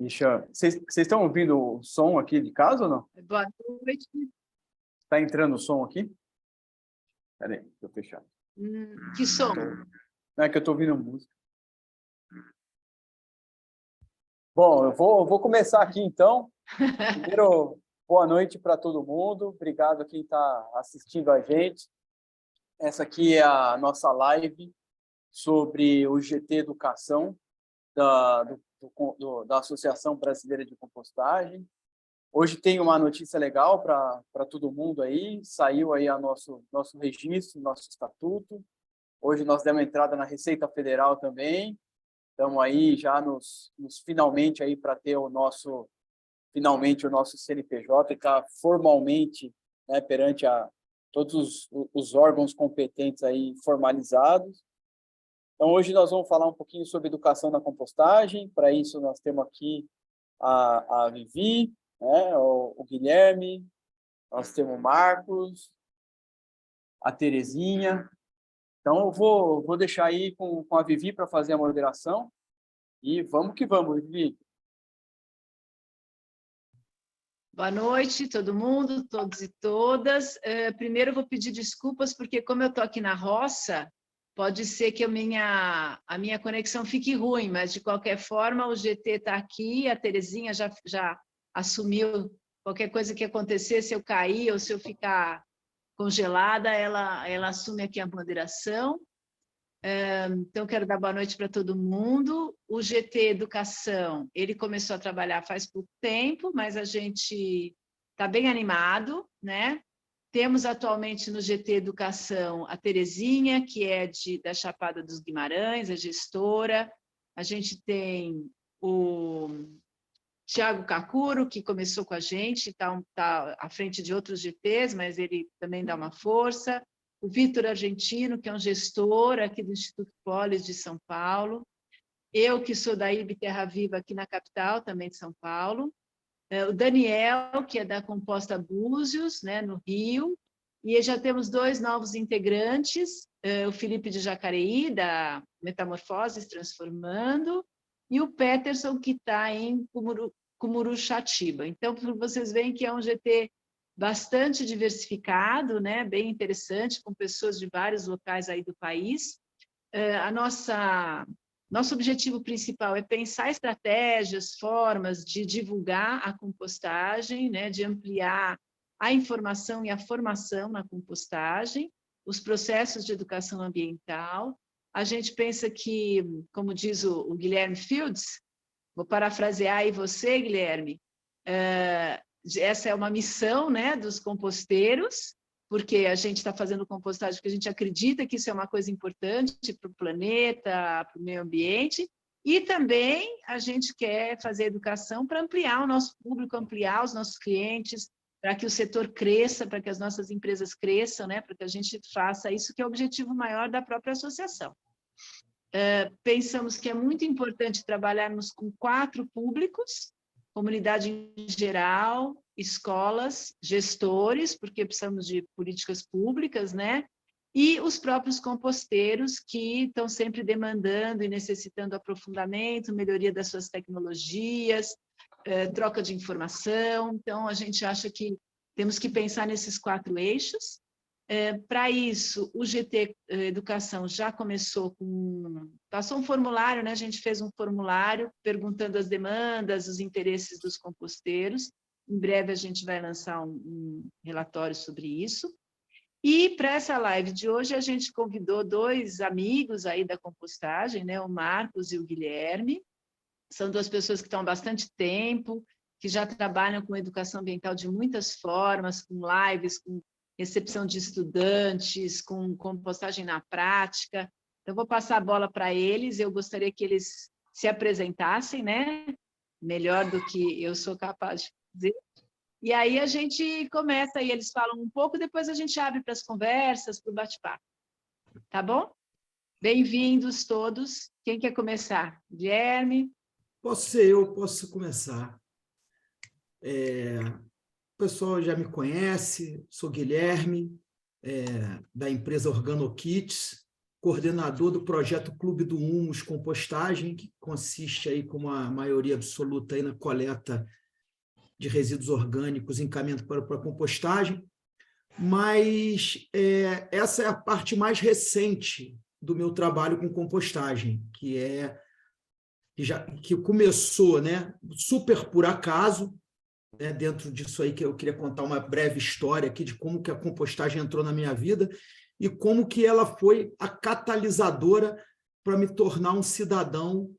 Vocês estão ouvindo o som aqui de casa ou não? Boa noite. Está entrando o som aqui? Espera aí, deixa eu fechar. Que som? Não é que eu estou ouvindo música. Bom, eu vou começar aqui, então. Primeiro, boa noite para todo mundo. Obrigado a quem está assistindo a gente. Essa aqui é a nossa live sobre o GT Educação da Associação Brasileira de Compostagem. Hoje tem uma notícia legal para todo mundo aí. Saiu aí nosso registro, nosso estatuto. Hoje nós demos entrada na Receita Federal também. Estamos aí já nos finalmente aí para ter o nosso CNPJ, está formalmente, né, perante todos os órgãos competentes aí formalizados. Então, hoje nós vamos falar um pouquinho sobre educação na compostagem. Para isso, nós temos aqui a Vivi, né, o Guilherme, nós temos o Marcos, a Terezinha. Então, eu vou deixar aí com a Vivi para fazer a moderação. E vamos que vamos, Vivi. Boa noite, todo mundo, todos e todas. Primeiro, eu vou pedir desculpas, porque como eu estou aqui na roça, pode ser que a minha conexão fique ruim, mas, de qualquer forma, o GT está aqui, a Terezinha já assumiu qualquer coisa que acontecer, se eu cair ou se eu ficar congelada, ela assume aqui a moderação. Então, quero dar boa noite para todo mundo. O GT Educação, ele começou a trabalhar faz pouco tempo, mas a gente está bem animado, né? Temos atualmente no GT Educação a Terezinha, que é da Chapada dos Guimarães, a gestora. A gente tem o Tiago Kakuro, que começou com a gente, está à frente de outros GTs, mas ele também dá uma força. O Vitor Argentino, que é um gestor aqui do Instituto Polis de São Paulo. Eu, que sou da IB Terra Viva, aqui na capital, também de São Paulo. O Daniel, que é da Composta Búzios, né, no Rio. E já temos 2 novos integrantes, o Felipe de Jacareí, da Metamorfoses Transformando, e o Peterson, que está em Cumuruxatiba. Então, vocês veem que é um GT bastante diversificado, né? Bem interessante, com pessoas de vários locais aí do país. Nosso objetivo principal é pensar estratégias, formas de divulgar a compostagem, né? De ampliar a informação e a formação na compostagem, os processos de educação ambiental. A gente pensa que, como diz o Guilherme Fields, vou parafrasear aí você, Guilherme, essa é uma missão, né, dos composteiros, porque a gente está fazendo compostagem porque a gente acredita que isso é uma coisa importante para o planeta, para o meio ambiente, e também a gente quer fazer educação para ampliar o nosso público, ampliar os nossos clientes, para que o setor cresça, para que as nossas empresas cresçam, né, para que a gente faça isso, que é o objetivo maior da própria associação. Pensamos que é muito importante trabalharmos com 4 públicos: comunidade em geral, escolas, gestores, porque precisamos de políticas públicas, né? E os próprios composteiros, que estão sempre demandando e necessitando aprofundamento, melhoria das suas tecnologias, troca de informação. Então, a gente acha que temos que pensar nesses 4 eixos. Para isso, o GT Educação já começou passou um formulário, né? A gente fez um formulário perguntando as demandas, os interesses dos composteiros. Em breve a gente vai lançar um relatório sobre isso. E para essa live de hoje a gente convidou 2 amigos aí da compostagem, né? O Marcos e o Guilherme. São 2 pessoas que estão há bastante tempo, que já trabalham com educação ambiental de muitas formas, com lives, com recepção de estudantes, com compostagem na prática. Então, vou passar a bola para eles. Eu gostaria que eles se apresentassem, né? Melhor do que eu sou capaz de fazer. E aí a gente começa, e eles falam um pouco, depois a gente abre para as conversas, para o bate-papo. Tá bom? Bem-vindos todos. Quem quer começar? Guilherme? Posso começar. O pessoal já me conhece, sou Guilherme, da empresa OrganoKits. coordenador do projeto Clube do Humus Compostagem, que consiste aí, como a maioria absoluta, aí na coleta de resíduos orgânicos e encaminhamento para a compostagem. Mas essa é a parte mais recente do meu trabalho com compostagem, que começou, né, super por acaso, né, dentro disso aí que eu queria contar uma breve história aqui de como que a compostagem entrou na minha vida e como que ela foi a catalisadora para me tornar um cidadão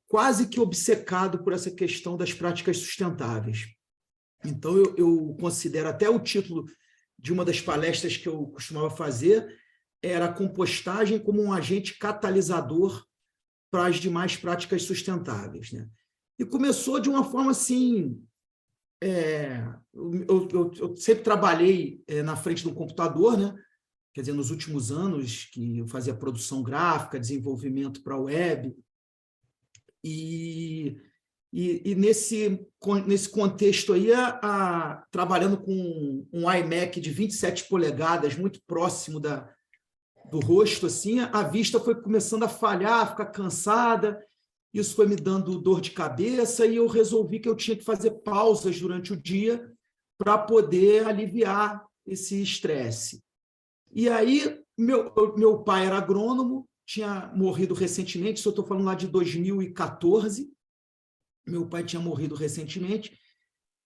quase que obcecado por essa questão das práticas sustentáveis. Então, eu considero até o título de uma das palestras que eu costumava fazer era a compostagem como um agente catalisador para as demais práticas sustentáveis, né? E começou de uma forma assim... eu sempre trabalhei na frente do computador, né? Quer dizer, nos últimos anos que eu fazia produção gráfica, desenvolvimento para a web, e nesse contexto aí, trabalhando com um iMac de 27 polegadas, muito próximo do rosto, assim, a vista foi começando a falhar, ficar cansada, isso foi me dando dor de cabeça, e eu resolvi que eu tinha que fazer pausas durante o dia para poder aliviar esse estresse. E aí, meu pai era agrônomo, tinha morrido recentemente, isso eu estou falando lá de 2014, meu pai tinha morrido recentemente,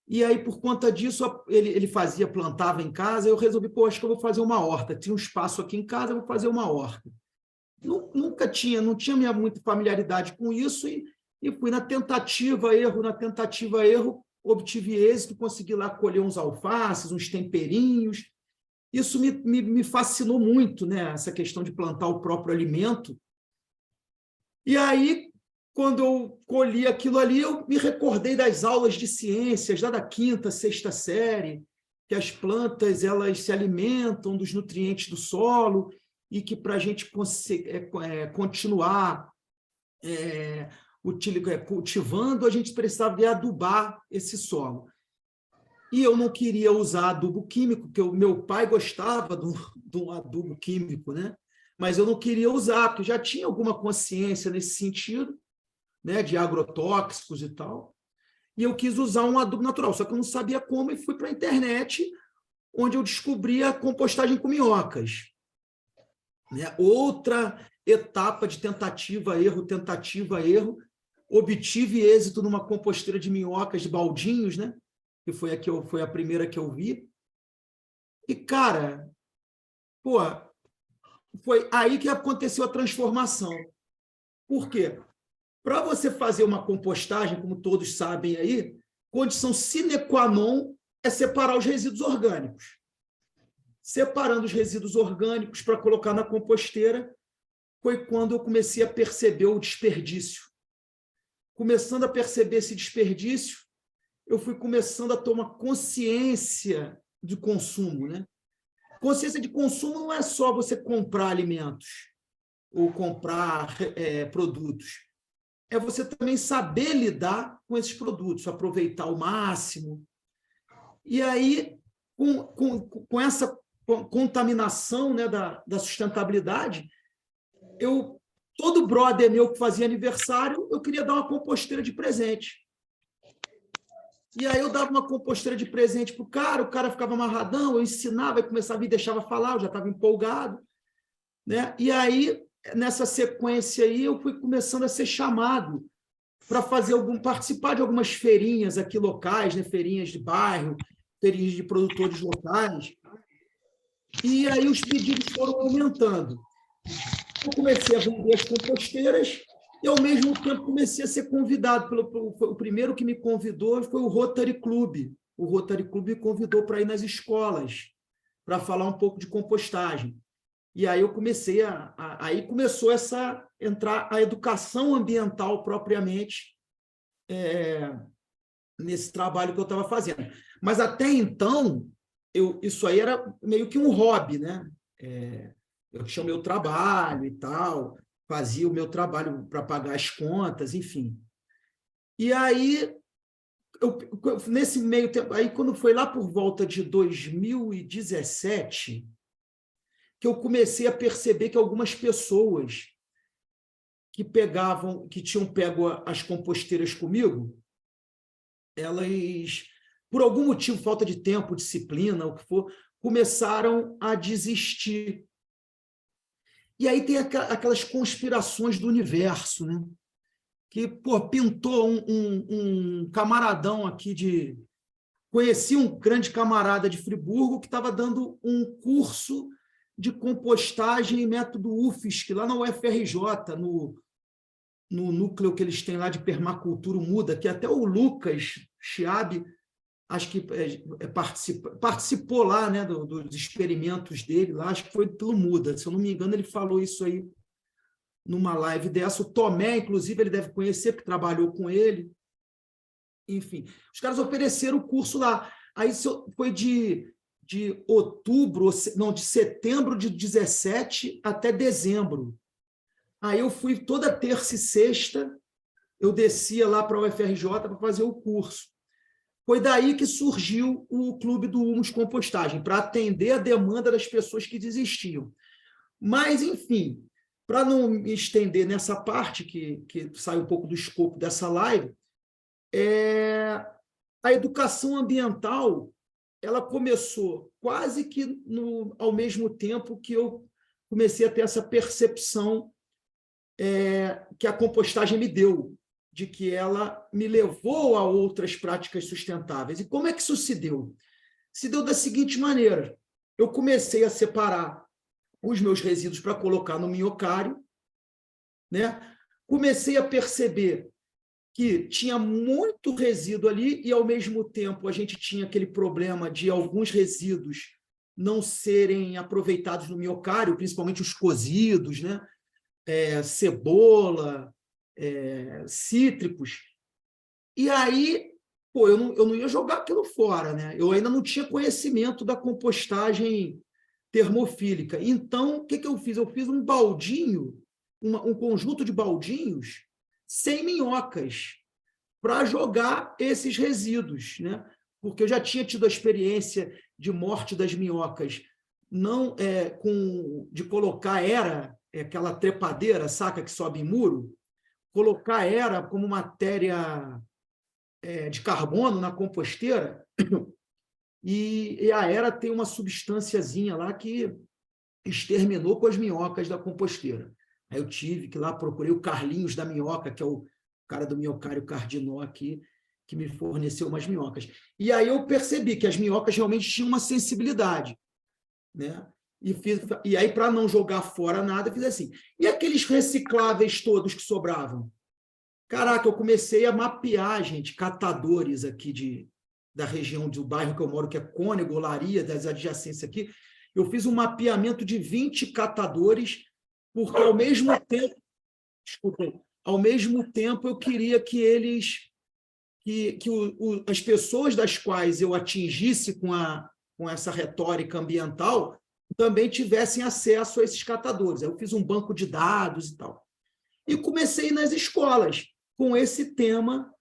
e aí, por conta disso, ele plantava em casa, eu resolvi, acho que eu vou fazer uma horta, tinha um espaço aqui em casa, eu vou fazer uma horta. Não tinha muita familiaridade com isso, e fui na tentativa, erro, obtive êxito, consegui lá colher uns alfaces, uns temperinhos. Isso me fascinou muito, né? Essa questão de plantar o próprio alimento. E aí, quando eu colhi aquilo ali, eu me recordei das aulas de ciências, lá da 5ª, 6ª série, que as plantas elas se alimentam dos nutrientes do solo e que, para a gente continuar cultivando, a gente precisava de adubar esse solo. E eu não queria usar adubo químico, porque o meu pai gostava de um adubo químico, né? Mas eu não queria usar, porque já tinha alguma consciência nesse sentido, né, de agrotóxicos e tal, e eu quis usar um adubo natural, só que eu não sabia como, e fui para a internet, onde eu descobri a compostagem com minhocas. Né? Outra etapa de tentativa, erro, obtive êxito numa composteira de minhocas de baldinhos, né? Que foi a primeira que eu vi. E, cara, foi aí que aconteceu a transformação. Por quê? Para você fazer uma compostagem, como todos sabem aí, condição sine qua non é separar os resíduos orgânicos. Separando os resíduos orgânicos para colocar na composteira, foi quando eu comecei a perceber o desperdício. Começando a perceber esse desperdício, eu fui começando a tomar consciência de consumo, né? Consciência de consumo não é só você comprar alimentos ou comprar produtos. É você também saber lidar com esses produtos, aproveitar ao máximo. E aí, com essa contaminação, né, da sustentabilidade, todo brother meu que fazia aniversário, eu queria dar uma composteira de presente. E aí eu dava uma composteira de presente para o cara ficava amarradão, eu ensinava, ele começava e deixava falar, eu já estava empolgado. Né? E aí, nessa sequência aí, eu fui começando a ser chamado para participar de algumas feirinhas aqui locais, né? Feirinhas de bairro, feirinhas de produtores locais. E aí os pedidos foram aumentando. Eu comecei a vender as composteiras e, ao mesmo tempo, comecei a ser convidado. O primeiro que me convidou foi o Rotary Club. O Rotary Club me convidou para ir nas escolas, para falar um pouco de compostagem. E aí eu comecei aí começou entrar a educação ambiental propriamente nesse trabalho que eu estava fazendo. Mas até então, isso aí era meio que um hobby, né? Eu tinha o meu trabalho e tal, fazia o meu trabalho para pagar as contas, enfim. E aí, nesse meio tempo, aí quando foi lá por volta de 2017, que eu comecei a perceber que algumas pessoas que tinham pego as composteiras comigo, elas, por algum motivo, falta de tempo, disciplina, o que for, começaram a desistir. E aí tem aquelas conspirações do universo, né? Que pintou um camaradão aqui Conheci um grande camarada de Friburgo que estava dando um curso de compostagem e método UFSC, lá na UFRJ, no núcleo que eles têm lá de permacultura muda, que até o Lucas Chiabi, acho que participou lá, né, dos experimentos dele, lá, acho que foi pelo Muda, se eu não me engano, ele falou isso aí numa live dessa. O Tomé, inclusive, ele deve conhecer, porque trabalhou com ele. Enfim, os caras ofereceram o curso lá. Aí foi de setembro de 17 até dezembro. Aí eu fui toda terça e sexta, eu descia lá para a UFRJ para fazer o curso. Foi daí que surgiu o Clube do Humus Compostagem, para atender a demanda das pessoas que desistiam. Mas, enfim, para não me estender nessa parte, que sai um pouco do escopo dessa live, a educação ambiental ela começou quase que ao mesmo tempo que eu comecei a ter essa percepção que a compostagem me deu, de que ela me levou a outras práticas sustentáveis. E como é que isso se deu? Se deu da seguinte maneira: eu comecei a separar os meus resíduos para colocar no minhocário, né? Comecei a perceber que tinha muito resíduo ali e, ao mesmo tempo, a gente tinha aquele problema de alguns resíduos não serem aproveitados no minhocário, principalmente os cozidos, né? Cebola, cítricos. E aí, eu não ia jogar aquilo fora, né? Eu ainda não tinha conhecimento da compostagem termofílica. Então, o que eu fiz? Eu fiz um baldinho, um conjunto de baldinhos sem minhocas para jogar esses resíduos, né? Porque eu já tinha tido a experiência de morte das minhocas, não de colocar aquela trepadeira, saca, que sobe em muro, colocar como matéria de carbono na composteira, e a era tem uma substânciazinha lá que exterminou com as minhocas da composteira. Aí eu tive que ir lá, procurei o Carlinhos da Minhoca, que é o cara do Minhocário Cardinó aqui, que me forneceu umas minhocas. E aí eu percebi que as minhocas realmente tinham uma sensibilidade, né? E aí, para não jogar fora nada, fiz assim. E aqueles recicláveis todos que sobravam? Caraca, eu comecei a mapear, gente, catadores aqui da região do bairro que eu moro, que é Cônego, Olaria, das adjacências aqui. Eu fiz um mapeamento de 20 catadores, porque ao mesmo tempo eu queria que as pessoas das quais eu atingisse com essa retórica ambiental também tivessem acesso a esses catadores. Eu fiz um banco de dados e tal. E comecei nas escolas com esse tema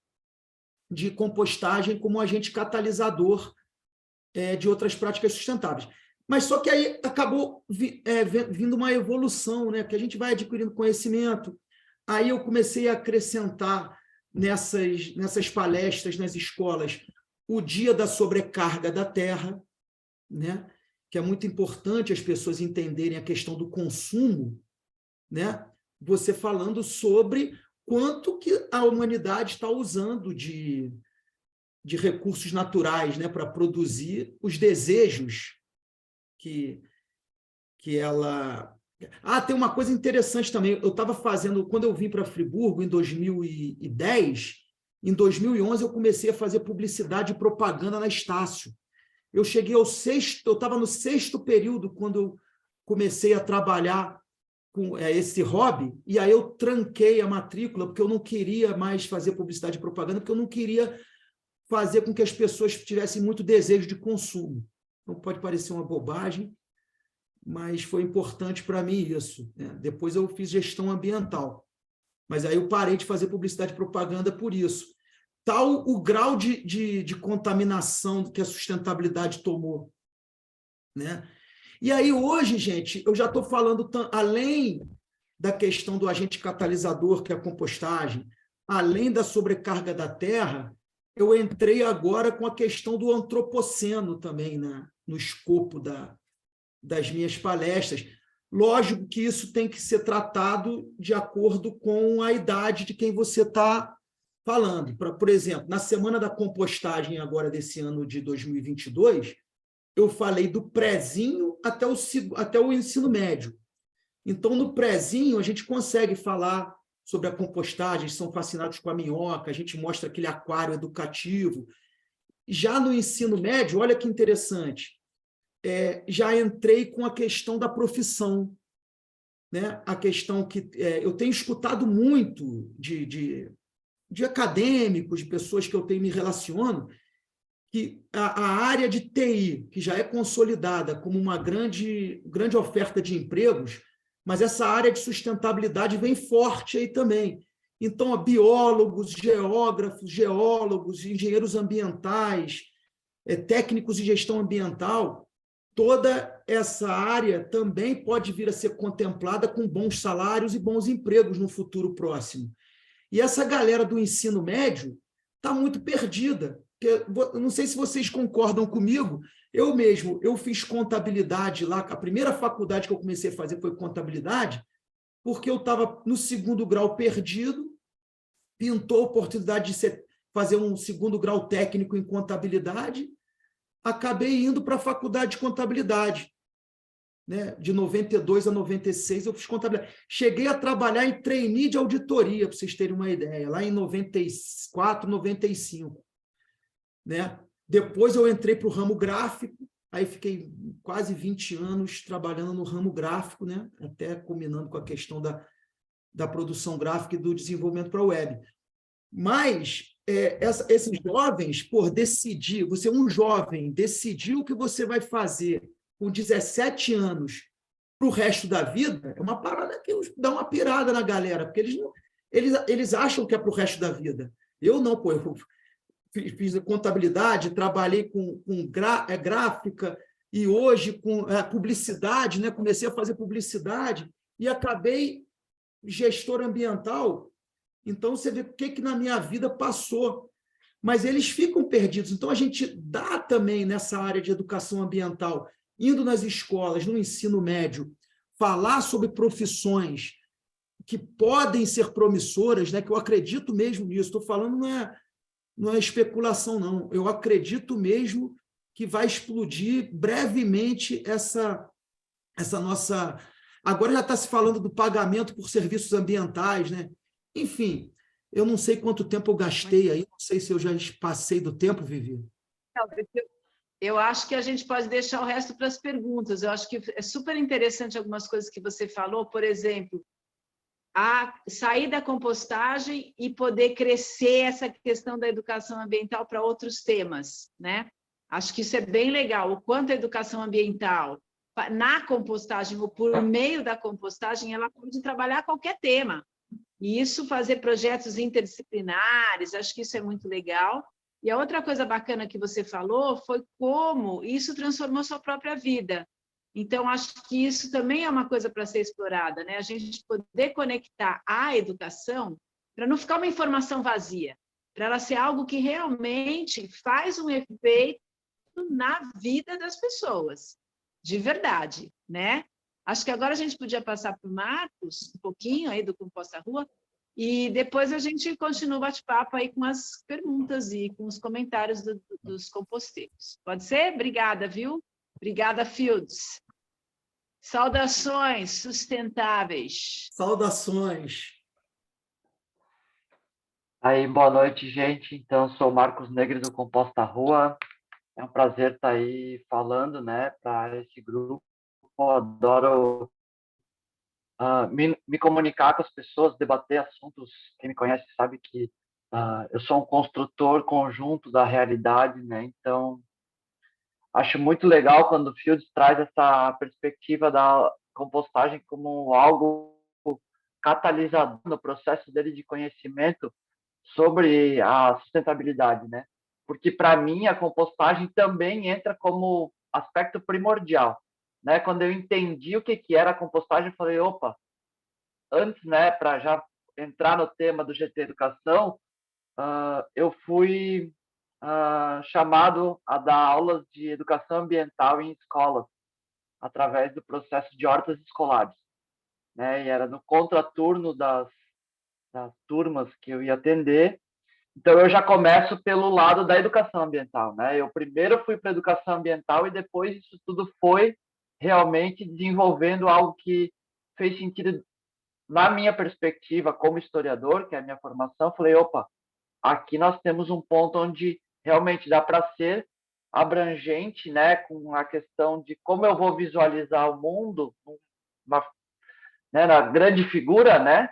de compostagem como agente catalisador de outras práticas sustentáveis. Mas só que aí acabou vindo uma evolução, né? Que a gente vai adquirindo conhecimento. Aí eu comecei a acrescentar nessas palestras, nas escolas, o dia da sobrecarga da terra, né? Que é muito importante as pessoas entenderem a questão do consumo, né? Você falando sobre quanto que a humanidade está usando de recursos naturais, né? Para produzir os desejos que ela... tem uma coisa interessante também. Eu estava fazendo, quando eu vim para Friburgo, em 2010, em 2011 eu comecei a fazer publicidade e propaganda na Estácio. Eu cheguei eu estava no 6º período quando eu comecei a trabalhar com esse hobby, e aí eu tranquei a matrícula, porque eu não queria mais fazer publicidade e propaganda, porque eu não queria fazer com que as pessoas tivessem muito desejo de consumo. Então, pode parecer uma bobagem, mas foi importante para mim isso, né? Depois eu fiz gestão ambiental, mas aí eu parei de fazer publicidade e propaganda por isso. Tal o grau de contaminação que a sustentabilidade tomou, né? E aí, hoje, gente, eu já estou falando, além da questão do agente catalisador, que é a compostagem, além da sobrecarga da terra, eu entrei agora com a questão do antropoceno também, né, no escopo das minhas palestras. Lógico que isso tem que ser tratado de acordo com a idade de quem você está falando. Por exemplo, na semana da compostagem agora desse ano de 2022, eu falei do prézinho até o ensino médio. Então, no prézinho, a gente consegue falar sobre a compostagem, são fascinados com a minhoca, a gente mostra aquele aquário educativo. Já no ensino médio, olha que interessante, já entrei com a questão da profissão, né? A questão que eu tenho escutado muito de acadêmicos, de pessoas que eu tenho me relaciono, que a área de TI, que já é consolidada como uma grande oferta de empregos, mas essa área de sustentabilidade vem forte aí também. Então, biólogos, geógrafos, geólogos, engenheiros ambientais, técnicos de gestão ambiental, toda essa área também pode vir a ser contemplada com bons salários e bons empregos no futuro próximo. E essa galera do ensino médio está muito perdida. Eu não sei se vocês concordam comigo, eu fiz contabilidade lá, a primeira faculdade que eu comecei a fazer foi contabilidade, porque eu estava no segundo grau perdido, pintou a oportunidade de fazer um segundo grau técnico em contabilidade, acabei indo para a faculdade de contabilidade. Né? De 92 a 96 eu fiz contabilidade. Cheguei a trabalhar em trainee de auditoria, para vocês terem uma ideia, lá em 94, 95. Né? Depois eu entrei para o ramo gráfico, aí fiquei quase 20 anos trabalhando no ramo gráfico, né? Até culminando com a questão da produção gráfica e do desenvolvimento para a web. Mas esses jovens, por decidir, você é um jovem, decidir o que você vai fazer com 17 anos para o resto da vida, é uma parada que dá uma pirada na galera, porque eles acham que é para o resto da vida. Eu não, pô, eu fiz contabilidade, trabalhei com gráfica e hoje com publicidade, né? Comecei a fazer publicidade e acabei gestor ambiental. Então, você vê o que na minha vida passou. Mas eles ficam perdidos. Então, a gente dá também nessa área de educação ambiental, indo nas escolas, no ensino médio, falar sobre profissões que podem ser promissoras, né? Que eu acredito mesmo nisso. Estou falando, não é especulação, não. Eu acredito mesmo que vai explodir brevemente essa nossa... Agora já está se falando do pagamento por serviços ambientais, né? Enfim, eu não sei quanto tempo eu gastei aí, não sei se eu já passei do tempo, Vivi. Eu acho que a gente pode deixar o resto para as perguntas. Eu acho que é super interessante algumas coisas que você falou, por exemplo, a sair da compostagem e poder crescer essa questão da educação ambiental para outros temas, né? Acho que isso é bem legal, o quanto a educação ambiental, na compostagem ou por meio da compostagem, ela pode trabalhar qualquer tema. E isso, fazer projetos interdisciplinares, acho que isso é muito legal. E a outra coisa bacana que você falou foi como isso transformou sua própria vida. Então, acho que isso também é uma coisa para ser explorada, né? A gente poder conectar a educação para não ficar uma informação vazia, para ela ser algo que realmente faz um efeito na vida das pessoas, de verdade, né? Acho que agora a gente podia passar para o Marcos, um pouquinho aí do Composta Rua, e depois a gente continua o bate-papo aí com as perguntas e com os comentários dos composteiros. Pode ser? Obrigada, viu? Obrigada, Fields. Saudações sustentáveis. Saudações. Aí, boa noite, gente. Então, sou o Marcos Negri do Composta Rua. É um prazer estar aí falando, né, para esse grupo. Eu adoro me comunicar com as pessoas, debater assuntos. Quem me conhece sabe que eu sou um construtor conjunto da realidade, né? Então, acho muito legal quando o Fields traz essa perspectiva da compostagem como algo catalisador no processo dele de conhecimento sobre a sustentabilidade, né? Porque, para mim, a compostagem também entra como aspecto primordial, né, quando eu entendi o que era a compostagem, eu falei, opa, antes, né, para já entrar no tema do GT Educação, eu fui chamado a dar aulas de educação ambiental em escolas, através do processo de hortas escolares, né? E era no contraturno das turmas que eu ia atender. Então, eu já começo pelo lado da educação ambiental, né? Eu primeiro fui para a educação ambiental e depois isso tudo foi realmente desenvolvendo algo que fez sentido na minha perspectiva como historiador, que é a minha formação. Falei, opa, aqui nós temos um ponto onde realmente dá para ser abrangente, né, com a questão de como eu vou visualizar o mundo, né, na grande figura, né?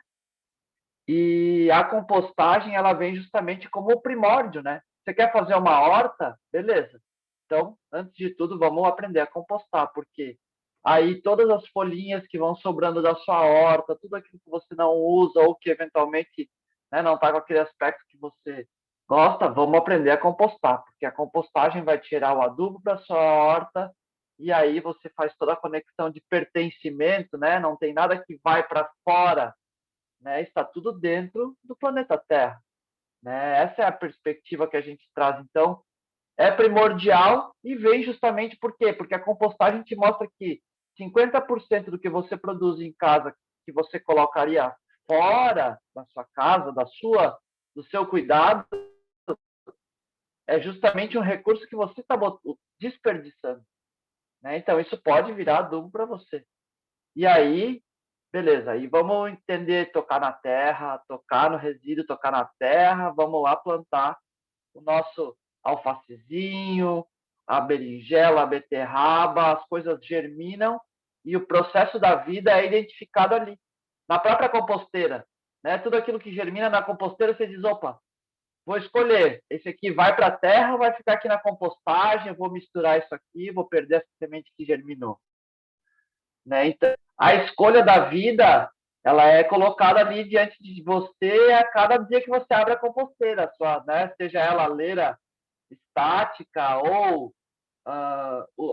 E a compostagem ela vem justamente como o primórdio, né? Você quer fazer uma horta? Beleza. Então, antes de tudo, vamos aprender a compostar, porque aí todas as folhinhas que vão sobrando da sua horta, tudo aquilo que você não usa ou que eventualmente, né, não está com aquele aspecto que você gosta, vamos aprender a compostar, porque a compostagem vai tirar o adubo da sua horta e aí você faz toda a conexão de pertencimento, né? Não tem nada que vai para fora, né? Está tudo dentro do planeta Terra, né? Essa é a perspectiva que a gente traz. Então, é primordial e vem justamente por quê? Porque a compostagem te mostra que 50% do que você produz em casa, que você colocaria fora da sua casa, do seu cuidado, é justamente um recurso que você está desperdiçando, né? Então, isso pode virar adubo para você. E aí, beleza, aí vamos entender, tocar na terra, tocar no resíduo, tocar na terra, vamos lá plantar o nosso alfacezinho, a berinjela, a beterraba, as coisas germinam e o processo da vida é identificado ali, na própria composteira, né? Tudo aquilo que germina na composteira, você diz, opa, vou escolher, esse aqui vai para a terra ou vai ficar aqui na compostagem, eu vou misturar isso aqui, vou perder essa semente que germinou, né? Então, a escolha da vida, ela é colocada ali diante de você a cada dia que você abre a composteira, né? Seja ela leira estática ou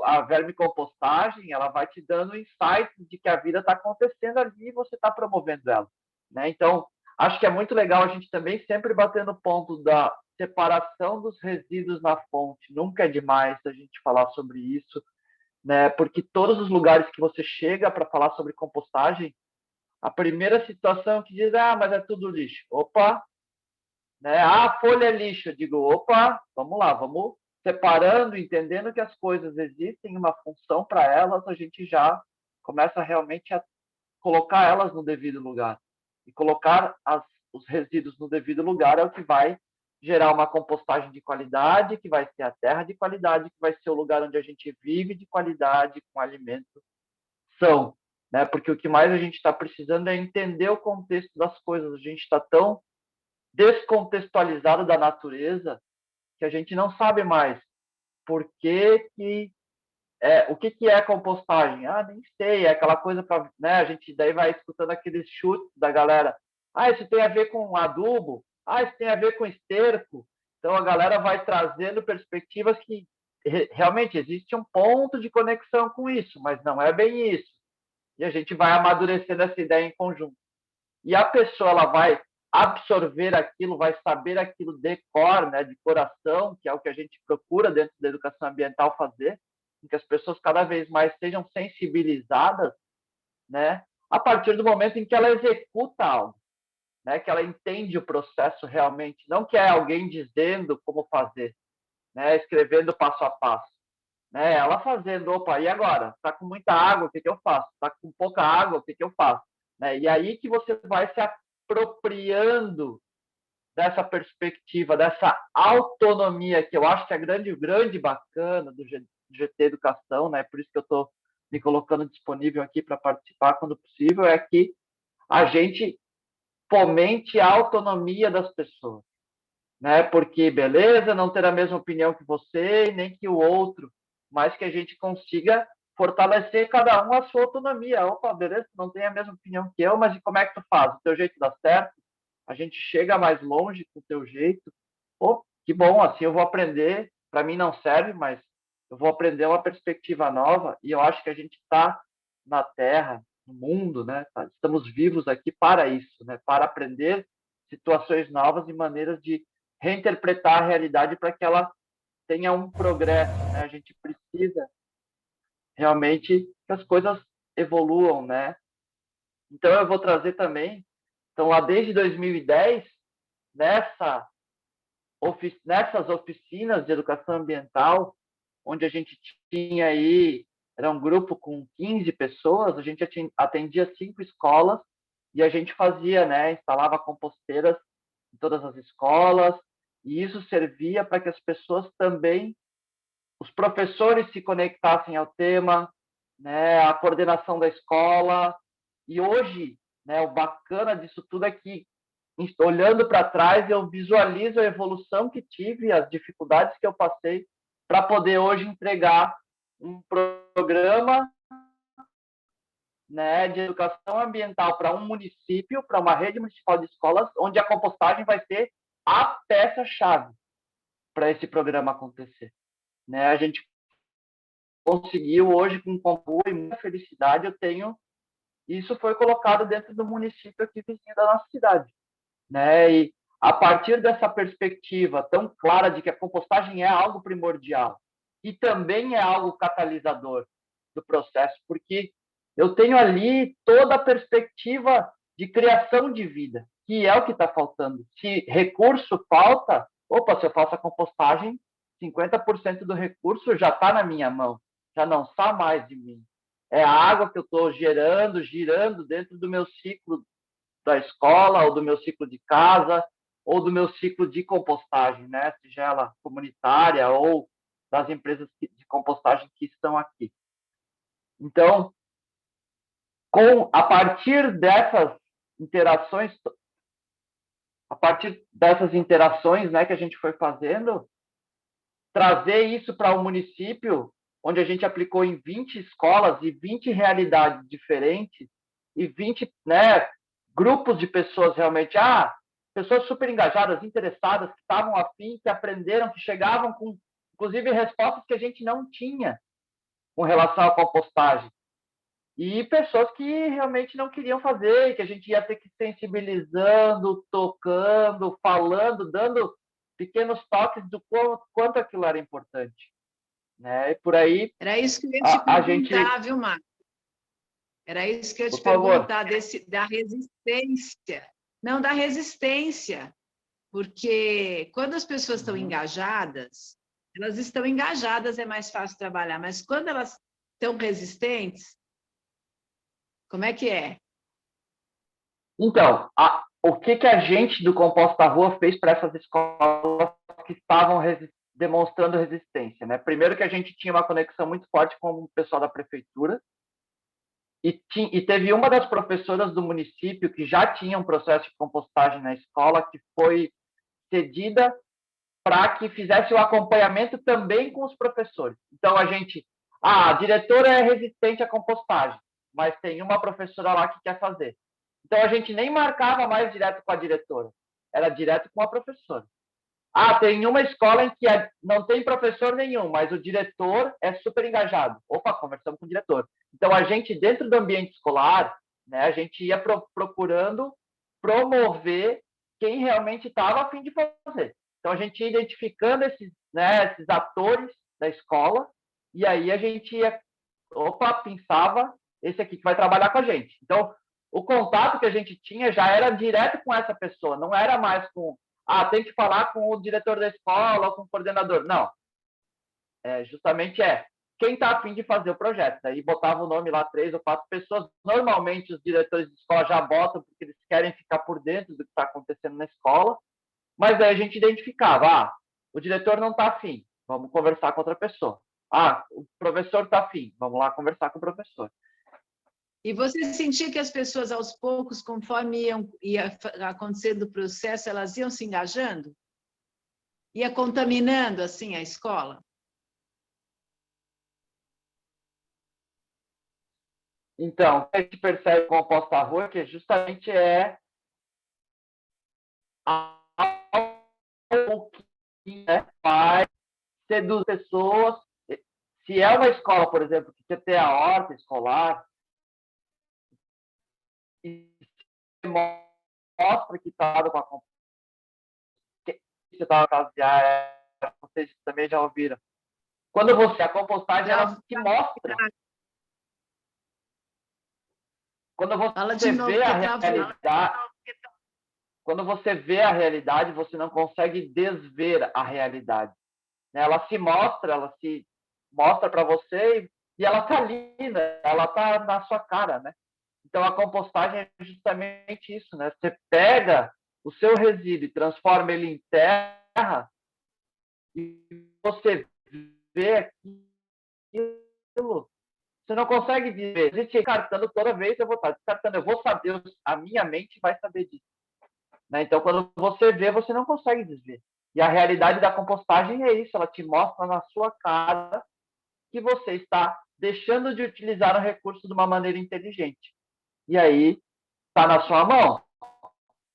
a vermicompostagem, ela vai te dando insights de que a vida está acontecendo ali e você está promovendo ela, né? Então, acho que é muito legal a gente também sempre bater no ponto da separação dos resíduos na fonte. Nunca é demais a gente falar sobre isso, né? Porque todos os lugares que você chega para falar sobre compostagem, a primeira situação que diz, mas é tudo lixo. Opa, né? A folha é lixo. Eu digo, opa, vamos lá, vamos separando, entendendo que as coisas existem, uma função para elas, a gente já começa realmente a colocar elas no devido lugar. E colocar os resíduos no devido lugar é o que vai gerar uma compostagem de qualidade, que vai ser a terra de qualidade, que vai ser o lugar onde a gente vive de qualidade, com alimento são, né? Porque o que mais a gente está precisando é entender o contexto das coisas. A gente está tão descontextualizado da natureza que a gente não sabe mais por o que é compostagem. Nem sei, é aquela coisa para, né? A gente daí vai escutando aqueles chutes da galera. Isso tem a ver com adubo. Isso tem a ver com esterco. Então a galera vai trazendo perspectivas que realmente existe um ponto de conexão com isso, mas não é bem isso. E a gente vai amadurecendo essa ideia em conjunto. E a pessoa ela vai absorver aquilo, vai saber aquilo de cor, né, de coração, que é o que a gente procura dentro da educação ambiental fazer, em que as pessoas cada vez mais sejam sensibilizadas, né, a partir do momento em que ela executa algo, né, que ela entende o processo realmente, não que é alguém dizendo como fazer, né, escrevendo passo a passo, né, ela fazendo, opa, e agora? Está com muita água, o que eu faço? Está com pouca água, o que eu faço? Né, e aí que você vai se apropriando dessa perspectiva, dessa autonomia, que eu acho que é grande bacana do GT Educação, né? Por isso que eu estou me colocando disponível aqui para participar quando possível, é que a gente fomente a autonomia das pessoas, né? Porque, beleza, não ter a mesma opinião que você, nem que o outro, mas que a gente consiga fortalecer cada um a sua autonomia. Opa, beleza, não tem a mesma opinião que eu, mas e como é que tu faz? O teu jeito dá certo? A gente chega mais longe com o teu jeito. Pô, que bom, assim eu vou aprender. Para mim não serve, mas eu vou aprender uma perspectiva nova, e eu acho que a gente está na Terra, no mundo, né? Estamos vivos aqui para isso, né? Para aprender situações novas e maneiras de reinterpretar a realidade para que ela tenha um progresso, né? A gente precisa realmente que as coisas evoluam, né? Então eu vou trazer também, então lá desde 2010, nessas oficinas de educação ambiental, onde a gente tinha aí, era um grupo com 15 pessoas, a gente atendia 5 escolas e a gente fazia, né, instalava composteiras em todas as escolas, e isso servia para que as pessoas também, os professores se conectassem ao tema, né, a coordenação da escola. E hoje, né, o bacana disso tudo é que, olhando para trás, eu visualizo a evolução que tive, as dificuldades que eu passei para poder hoje entregar um programa, né, de educação ambiental para um município, para uma rede municipal de escolas, onde a compostagem vai ser a peça-chave para esse programa acontecer. Né? A gente conseguiu hoje, com concurso e muita felicidade, eu tenho, isso foi colocado dentro do município aqui vizinho da nossa cidade. Né? E a partir dessa perspectiva tão clara de que a compostagem é algo primordial e também é algo catalisador do processo, porque eu tenho ali toda a perspectiva de criação de vida, que é o que está faltando. Se recurso falta, opa, se eu faço a compostagem, 50% do recurso já está na minha mão, já não está mais de mim. É a água que eu estou girando dentro do meu ciclo da escola, ou do meu ciclo de casa, ou do meu ciclo de compostagem, né? Seja ela comunitária ou das empresas de compostagem que estão aqui. Então, a partir dessas interações, né, que a gente foi fazendo, trazer isso para um município onde a gente aplicou em 20 escolas e 20 realidades diferentes e 20, né, grupos de pessoas realmente, pessoas super engajadas, interessadas, que estavam afim, que aprenderam, que chegavam com, inclusive, respostas que a gente não tinha com relação à compostagem. E pessoas que realmente não queriam fazer, que a gente ia ter que ir sensibilizando, tocando, falando, dando pequenos toques do quanto aquilo era importante. Né? E por aí, Era isso que eu ia te a gente... perguntar, viu, Marco? Era isso que eu ia te Por favor. perguntar, da resistência. Não, da resistência. Porque quando as pessoas estão engajadas, é mais fácil trabalhar. Mas quando elas estão resistentes, como é que é? Então, o que a gente do Composta da Rua fez para essas escolas que estavam demonstrando resistência? Né? Primeiro que a gente tinha uma conexão muito forte com o pessoal da prefeitura e teve uma das professoras do município que já tinha um processo de compostagem na escola que foi cedida para que fizesse o acompanhamento também com os professores. Então, a diretora é resistente à compostagem, mas tem uma professora lá que quer fazer. Então, a gente nem marcava mais direto com a diretora, era direto com a professora. Tem uma escola em que não tem professor nenhum, mas o diretor é super engajado. Opa, conversamos com o diretor. Então, a gente, dentro do ambiente escolar, né, a gente ia procurando promover quem realmente estava a fim de fazer. Então, a gente ia identificando esses atores da escola, e aí a gente pensava, esse aqui que vai trabalhar com a gente. Então, o contato que a gente tinha já era direto com essa pessoa, não era mais com, tem que falar com o diretor da escola ou com o coordenador. Não. Justamente quem está a fim de fazer o projeto. Daí botava o nome lá, 3 ou 4 pessoas. Normalmente, os diretores de escola já botam, porque eles querem ficar por dentro do que está acontecendo na escola. Mas aí a gente identificava, o diretor não está afim, vamos conversar com outra pessoa. O professor está afim, vamos lá conversar com o professor. E você sentia que as pessoas, aos poucos, conforme ia acontecendo o processo, elas iam se engajando? Ia contaminando, assim, a escola? Então, a gente percebe com a Composta da Rua que justamente algo que faz seduzir pessoas. Se é uma escola, por exemplo, que quer ter a horta escolar, e você mostra que está com a compostação, você está casear, vocês também já ouviram. Quando a compostagem, ela te mostra. Quando você vê a realidade, quando você vê a realidade, você não consegue desver a realidade. Ela se mostra para você e ela está ali, né? Ela está na sua cara, né? Então, a compostagem é justamente isso, né? Você pega o seu resíduo e transforma ele em terra e você vê aquilo. Você não consegue viver. A gente descartando toda vez, eu vou estar descartando. Eu vou saber, a minha mente vai saber disso. Né? Então, quando você vê, você não consegue desver. E a realidade da compostagem é isso, ela te mostra na sua cara que você está deixando de utilizar o recurso de uma maneira inteligente. E aí, está na sua mão.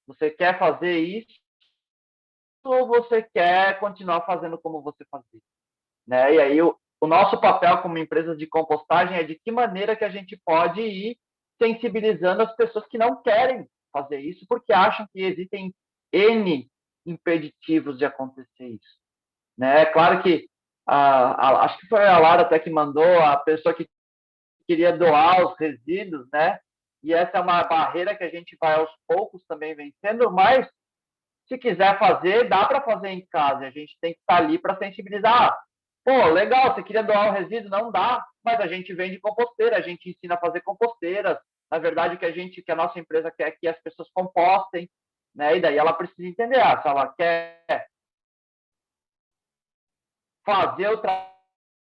Você quer fazer isso ou você quer continuar fazendo como você fazia? Né? E aí, o nosso papel como empresa de compostagem é de que maneira que a gente pode ir sensibilizando as pessoas que não querem fazer isso, porque acham que existem N impeditivos de acontecer isso. Né? É claro que, acho que foi a Lara até que mandou, a pessoa que queria doar os resíduos, né? E essa é uma barreira que a gente vai aos poucos também vencendo, mas se quiser fazer, dá para fazer em casa. A gente tem que estar ali para sensibilizar. Pô, legal, você queria doar o resíduo? Não dá, mas a gente vende composteira, a gente ensina a fazer composteiras. Na verdade, que a nossa empresa quer que as pessoas compostem, né? E daí ela precisa entender, se ela quer fazer o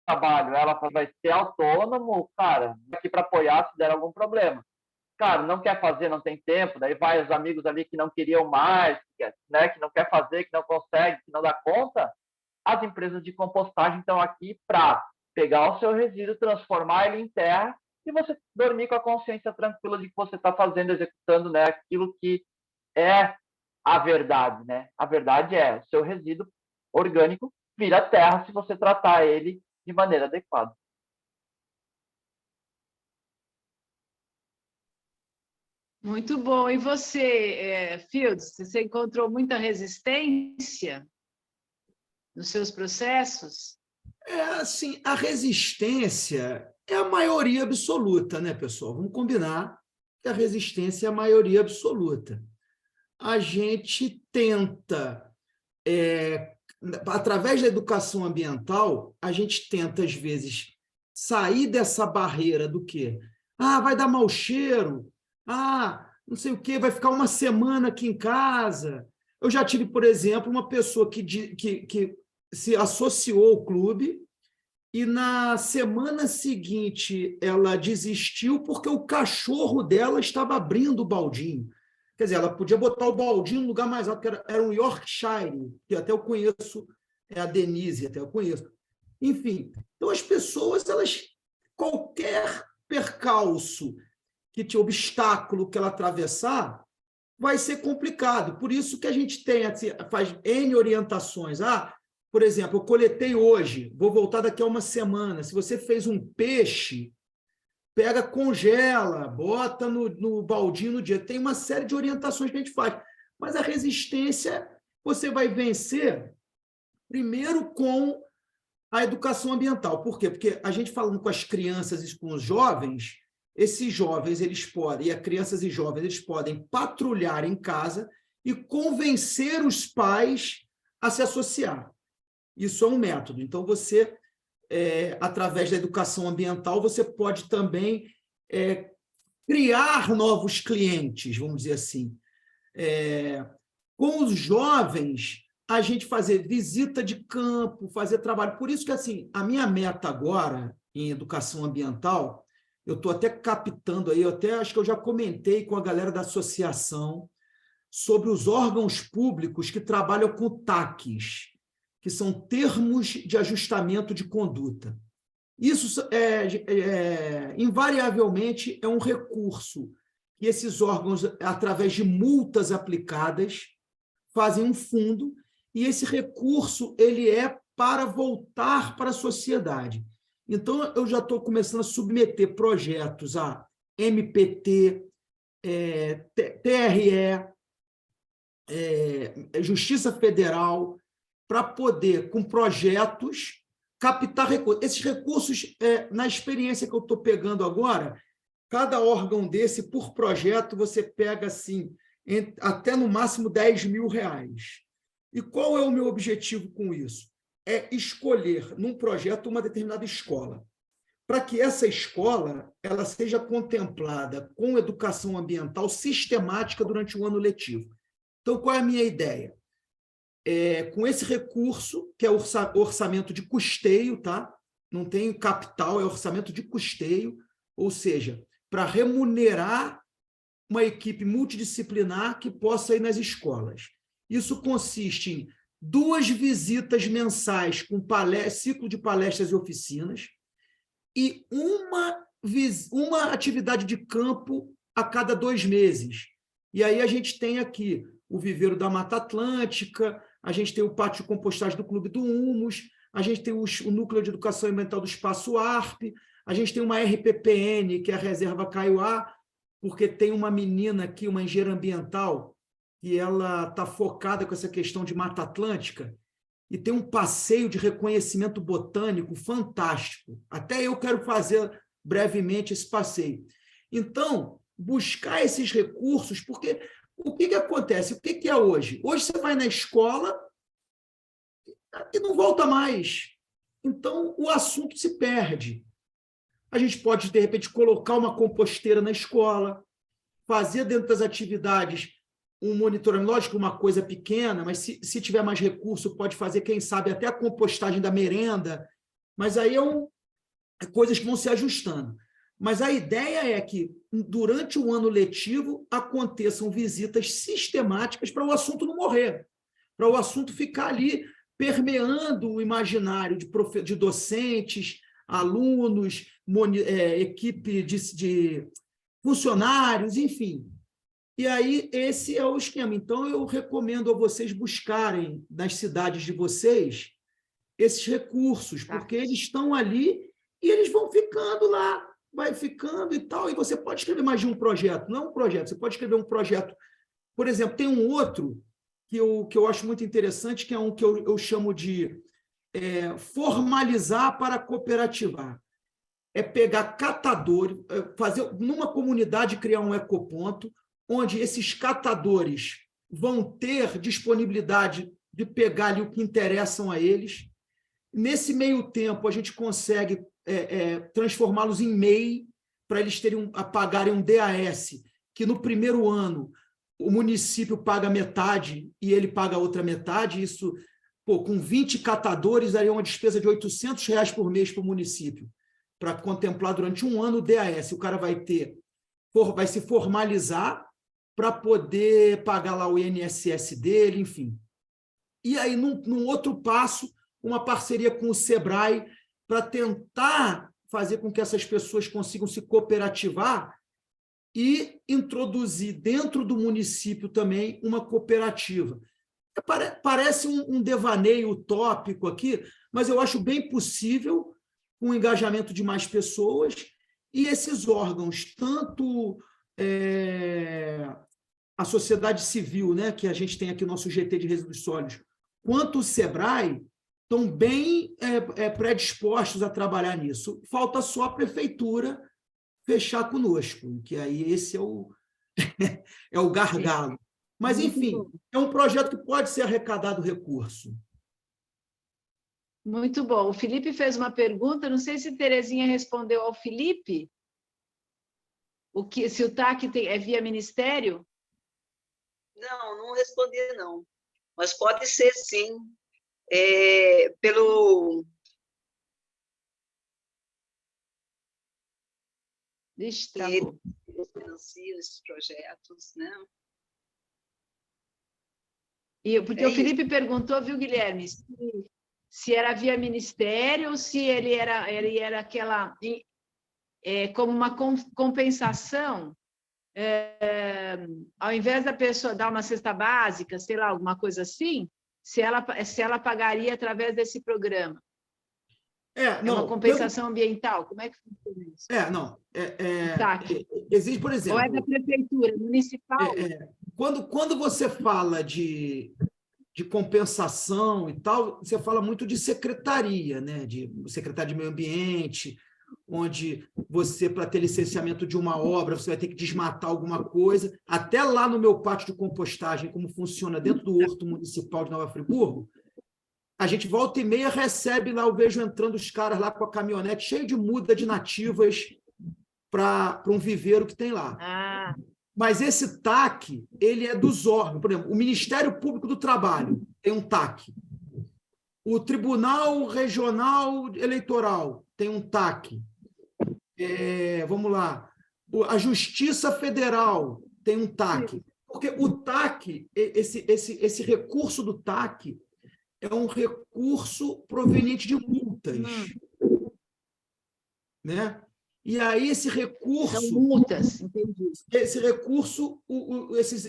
trabalho, ela vai ser autônomo, cara, aqui para apoiar se der algum problema. Cara, não quer fazer, não tem tempo, daí vai os amigos ali que não queriam mais, né, que não quer fazer, que não consegue, que não dá conta. As empresas de compostagem estão aqui para pegar o seu resíduo, transformar ele em terra e você dormir com a consciência tranquila de que você está fazendo, executando, né, aquilo que é a verdade, né? A verdade é o seu resíduo orgânico vira terra se você tratar ele de maneira adequada. Muito bom. E você, Fields, você encontrou muita resistência nos seus processos? Assim, a resistência é a maioria absoluta, né, pessoal? Vamos combinar que a resistência é a maioria absoluta. A gente tenta, através da educação ambiental, a gente tenta, às vezes, sair dessa barreira do quê? Vai dar mau cheiro, não sei o quê, vai ficar uma semana aqui em casa. Eu já tive, por exemplo, uma pessoa que se associou ao clube e na semana seguinte ela desistiu porque o cachorro dela estava abrindo o baldinho. Quer dizer, ela podia botar o baldinho no lugar mais alto, que era um Yorkshire, que até eu conheço, a Denise, até eu conheço. Enfim, então as pessoas, qualquer percalço, obstáculo que ela atravessar, vai ser complicado. Por isso que a gente faz N orientações. Por exemplo, eu coletei hoje, vou voltar daqui a uma semana. Se você fez um peixe, pega, congela, bota no baldinho no dia. Tem uma série de orientações que a gente faz. Mas a resistência você vai vencer primeiro com a educação ambiental. Por quê? Porque a gente falando com as crianças e com os jovens, esses jovens, e as crianças e jovens, eles podem patrulhar em casa e convencer os pais a se associar. Isso é um método. Então, você, através da educação ambiental, você pode também criar novos clientes, vamos dizer assim. Com os jovens, a gente fazer visita de campo, fazer trabalho. Por isso que, assim, a minha meta agora, em educação ambiental, eu estou até captando aí, acho que eu já comentei com a galera da associação sobre os órgãos públicos que trabalham com TACs, que são termos de ajustamento de conduta. Isso, invariavelmente, é um recurso que esses órgãos, através de multas aplicadas, fazem um fundo, e esse recurso ele é para voltar para a sociedade. Então, eu já estou começando a submeter projetos a MPT, TRE, Justiça Federal, para poder, com projetos, captar recursos. Esses recursos, na experiência que eu estou pegando agora, cada órgão desse, por projeto, você pega assim, até no máximo R$10.000. E qual é o meu objetivo com isso? É escolher, num projeto, uma determinada escola, para que essa escola ela seja contemplada com educação ambiental sistemática durante o ano letivo. Então, qual é a minha ideia? Com esse recurso, que é orçamento de custeio, tá? Não tem capital, é orçamento de custeio, ou seja, para remunerar uma equipe multidisciplinar que possa ir nas escolas. Isso consiste em 2 visitas mensais com ciclo de palestras e oficinas e uma atividade de campo a cada 2 meses. E aí a gente tem aqui o Viveiro da Mata Atlântica, a gente tem o pátio de compostagem do Clube do Humus, a gente tem o Núcleo de Educação Ambiental do Espaço ARP, a gente tem uma RPPN, que é a Reserva Kaiowá, porque tem uma menina aqui, uma engenheira ambiental, e ela está focada com essa questão de Mata Atlântica, e tem um passeio de reconhecimento botânico fantástico. Até eu quero fazer brevemente esse passeio. Então, buscar esses recursos, porque o que acontece? O que é hoje? Hoje você vai na escola e não volta mais. Então, o assunto se perde. A gente pode, de repente, colocar uma composteira na escola, fazer dentro das atividades um monitoramento, lógico, uma coisa pequena, mas se tiver mais recurso, pode fazer, quem sabe, até a compostagem da merenda, mas aí coisas que vão se ajustando. Mas a ideia é que, durante o ano letivo, aconteçam visitas sistemáticas para o assunto não morrer, para o assunto ficar ali permeando o imaginário de docentes, alunos, equipe de funcionários, enfim. E aí, esse é o esquema. Então, eu recomendo a vocês buscarem nas cidades de vocês esses recursos, porque eles estão ali e eles vão ficando lá, vai ficando e tal, e você pode escrever mais de um projeto, não um projeto, você pode escrever um projeto. Por exemplo, tem um outro que eu acho muito interessante, que é um que eu chamo de formalizar para cooperativar. É pegar catadores, fazer numa comunidade criar um ecoponto, onde esses catadores vão ter disponibilidade de pegar ali o que interessam a eles. Nesse meio tempo, a gente consegue transformá-los em MEI, para eles pagarem um DAS, que no primeiro ano o município paga metade e ele paga a outra metade. Isso, com 20 catadores, daria uma despesa de R$800 por mês para o município, para contemplar durante um ano o DAS. O cara vai se formalizar para poder pagar lá o INSS dele, enfim. E aí, num outro passo, uma parceria com o Sebrae para tentar fazer com que essas pessoas consigam se cooperativar e introduzir dentro do município também uma cooperativa. Parece um devaneio utópico aqui, mas eu acho bem possível, com o engajamento de mais pessoas, e esses órgãos, tanto a sociedade civil, né, que a gente tem aqui o nosso GT de resíduos sólidos, quanto o Sebrae, estão bem predispostos a trabalhar nisso. Falta só a prefeitura fechar conosco, que aí esse é o gargalo. Mas, enfim, é um projeto que pode ser arrecadado recurso. Muito bom. O Felipe fez uma pergunta, não sei se Terezinha respondeu ao Felipe, se o TAC é via ministério? Não respondi, não. Mas pode ser, sim. Pelo... Ixi, travou. Eles financiam esses projetos, né? Porque o Felipe perguntou, viu, Guilherme, se era via ministério ou se ele era aquela... como uma compensação, ao invés da pessoa dar uma cesta básica, sei lá, alguma coisa assim, se ela pagaria através desse programa. É uma compensação ambiental? Como é que funciona isso? Existe, por exemplo... Ou é da prefeitura, municipal? Quando você fala de compensação e tal, você fala muito de secretaria, né? De secretário de meio ambiente, onde você, para ter licenciamento de uma obra, você vai ter que desmatar alguma coisa. Até lá no meu pátio de compostagem, como funciona dentro do Horto Municipal de Nova Friburgo, a gente volta e meia recebe lá, eu vejo entrando os caras lá com a caminhonete cheio de muda de nativas para um viveiro que tem lá. Mas esse TAC, ele é dos órgãos. Por exemplo, o Ministério Público do Trabalho tem um TAC. O Tribunal Regional Eleitoral tem um TAC. Vamos lá. A Justiça Federal tem um TAC. Porque o TAC, esse recurso do TAC, é um recurso proveniente de multas. Né? E aí esse recurso... São multas, entendi. Esse recurso,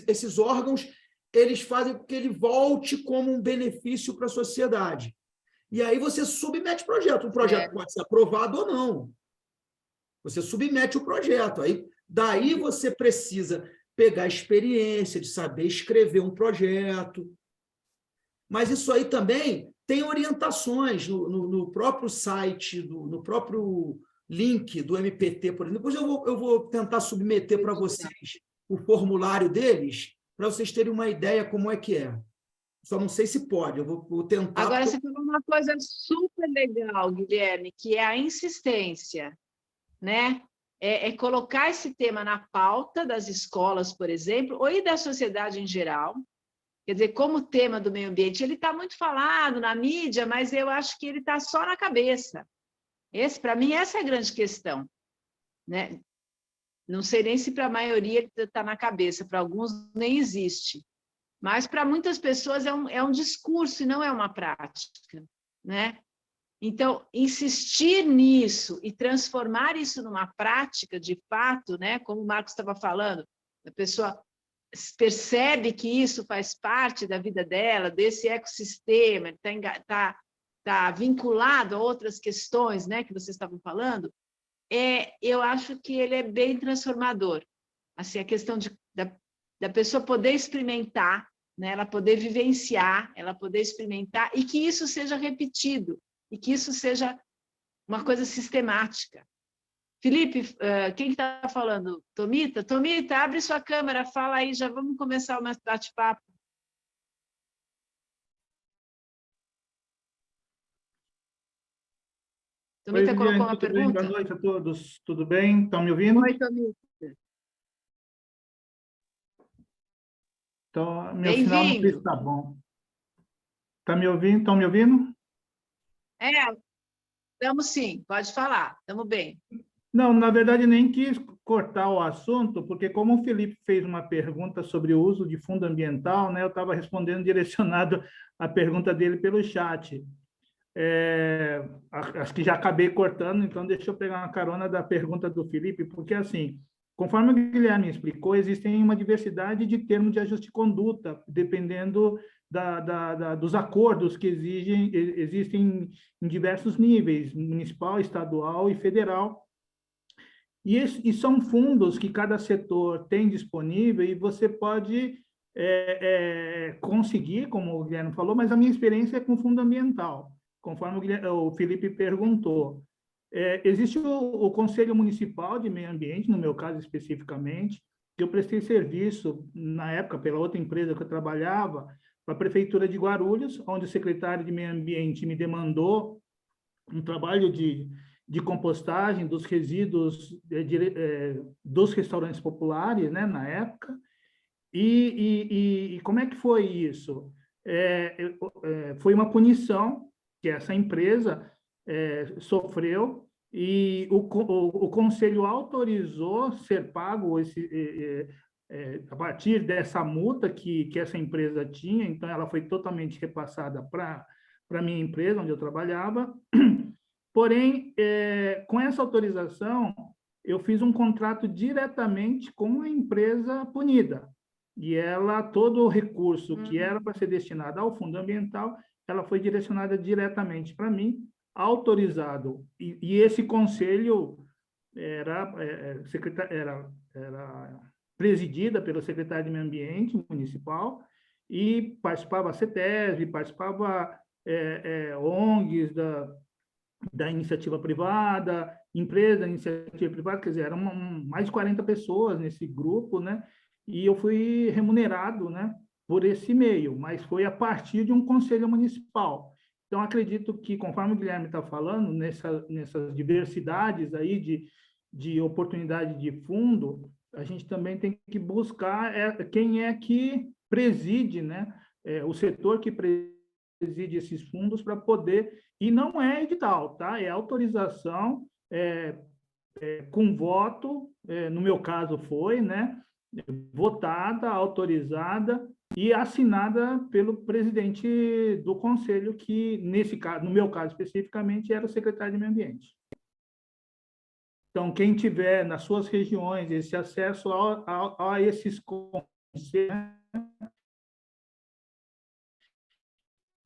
esses órgãos, eles fazem com que ele volte como um benefício para a sociedade. E aí você submete o projeto. O projeto pode ser aprovado ou não. Você submete o projeto. Daí você precisa pegar a experiência de saber escrever um projeto. Mas isso aí também tem orientações no próprio site, no próprio link do MPT, por exemplo. Depois eu vou tentar submeter para vocês o formulário deles, para vocês terem uma ideia como é que é. Só não sei se pode, eu vou tentar... Agora, você falou uma coisa super legal, Guilherme, que é a insistência, né? É colocar esse tema na pauta das escolas, por exemplo, ou e da sociedade em geral. Quer dizer, como tema do meio ambiente, ele está muito falado na mídia, mas eu acho que ele está só na cabeça. Para mim, essa é a grande questão, né? Não sei nem se para a maioria está na cabeça, para alguns nem existe. Mas para muitas pessoas é um discurso e não é uma prática, né? Então, insistir nisso e transformar isso numa prática de fato, né? Como o Marcos estava falando, a pessoa percebe que isso faz parte da vida dela, desse ecossistema, está vinculado a outras questões, né, que vocês estavam falando, eu acho que ele é bem transformador. Assim, a questão da pessoa poder experimentar, né, ela poder vivenciar, ela poder experimentar, e que isso seja repetido, e que isso seja uma coisa sistemática. Felipe, quem está falando? Tomita? Tomita, abre sua câmera, fala aí, já vamos começar o nosso bate-papo. Tomita colocou uma pergunta? Boa noite a todos, tudo bem? Estão me ouvindo? Oi, Tomita. Então, meu sinal não está bom. Está me ouvindo? Estão me ouvindo? Estamos sim, pode falar, estamos bem. Não, na verdade, nem quis cortar o assunto, porque como o Felipe fez uma pergunta sobre o uso de fundo ambiental, né, eu estava respondendo direcionado a pergunta dele pelo chat. Acho que já acabei cortando, então deixa eu pegar uma carona da pergunta do Felipe, porque, assim, conforme o Guilherme explicou, existem uma diversidade de termos de ajuste de conduta, dependendo dos acordos que existem em diversos níveis, municipal, estadual e federal. E são fundos que cada setor tem disponível e você pode conseguir, como o Guilherme falou, mas a minha experiência é com fundo ambiental, conforme o Felipe perguntou. Existe o Conselho Municipal de Meio Ambiente, no meu caso especificamente, que eu prestei serviço, na época, pela outra empresa que eu trabalhava, para a Prefeitura de Guarulhos, onde o secretário de Meio Ambiente me demandou um trabalho de compostagem dos resíduos dos restaurantes populares, né, na época. E como é que foi isso? Foi uma punição que essa empresa sofreu, e o Conselho autorizou ser pago a partir dessa multa que essa empresa tinha, então ela foi totalmente repassada para a minha empresa, onde eu trabalhava. Porém, com essa autorização, eu fiz um contrato diretamente com a empresa punida. E todo o recurso que era para ser destinado ao fundo ambiental, ela foi direcionada diretamente para mim, autorizado, e esse conselho era presidida pelo secretário de Meio Ambiente municipal, e participava a CETESB, participava ONGs da iniciativa privada, empresa da iniciativa privada, quer dizer, eram mais de 40 pessoas nesse grupo, né? E eu fui remunerado, né, por esse meio, mas foi a partir de um conselho municipal. Então, acredito que, conforme o Guilherme está falando, nessas diversidades aí de oportunidade de fundo, a gente também tem que buscar quem é que preside, né, o setor que preside esses fundos para poder... E não é edital, tá? É autorização com voto, no meu caso foi, né, votada, autorizada e assinada pelo presidente do conselho, que, nesse caso, no meu caso especificamente, era o secretário de Meio Ambiente. Então, quem tiver nas suas regiões esse acesso a esses conselhos,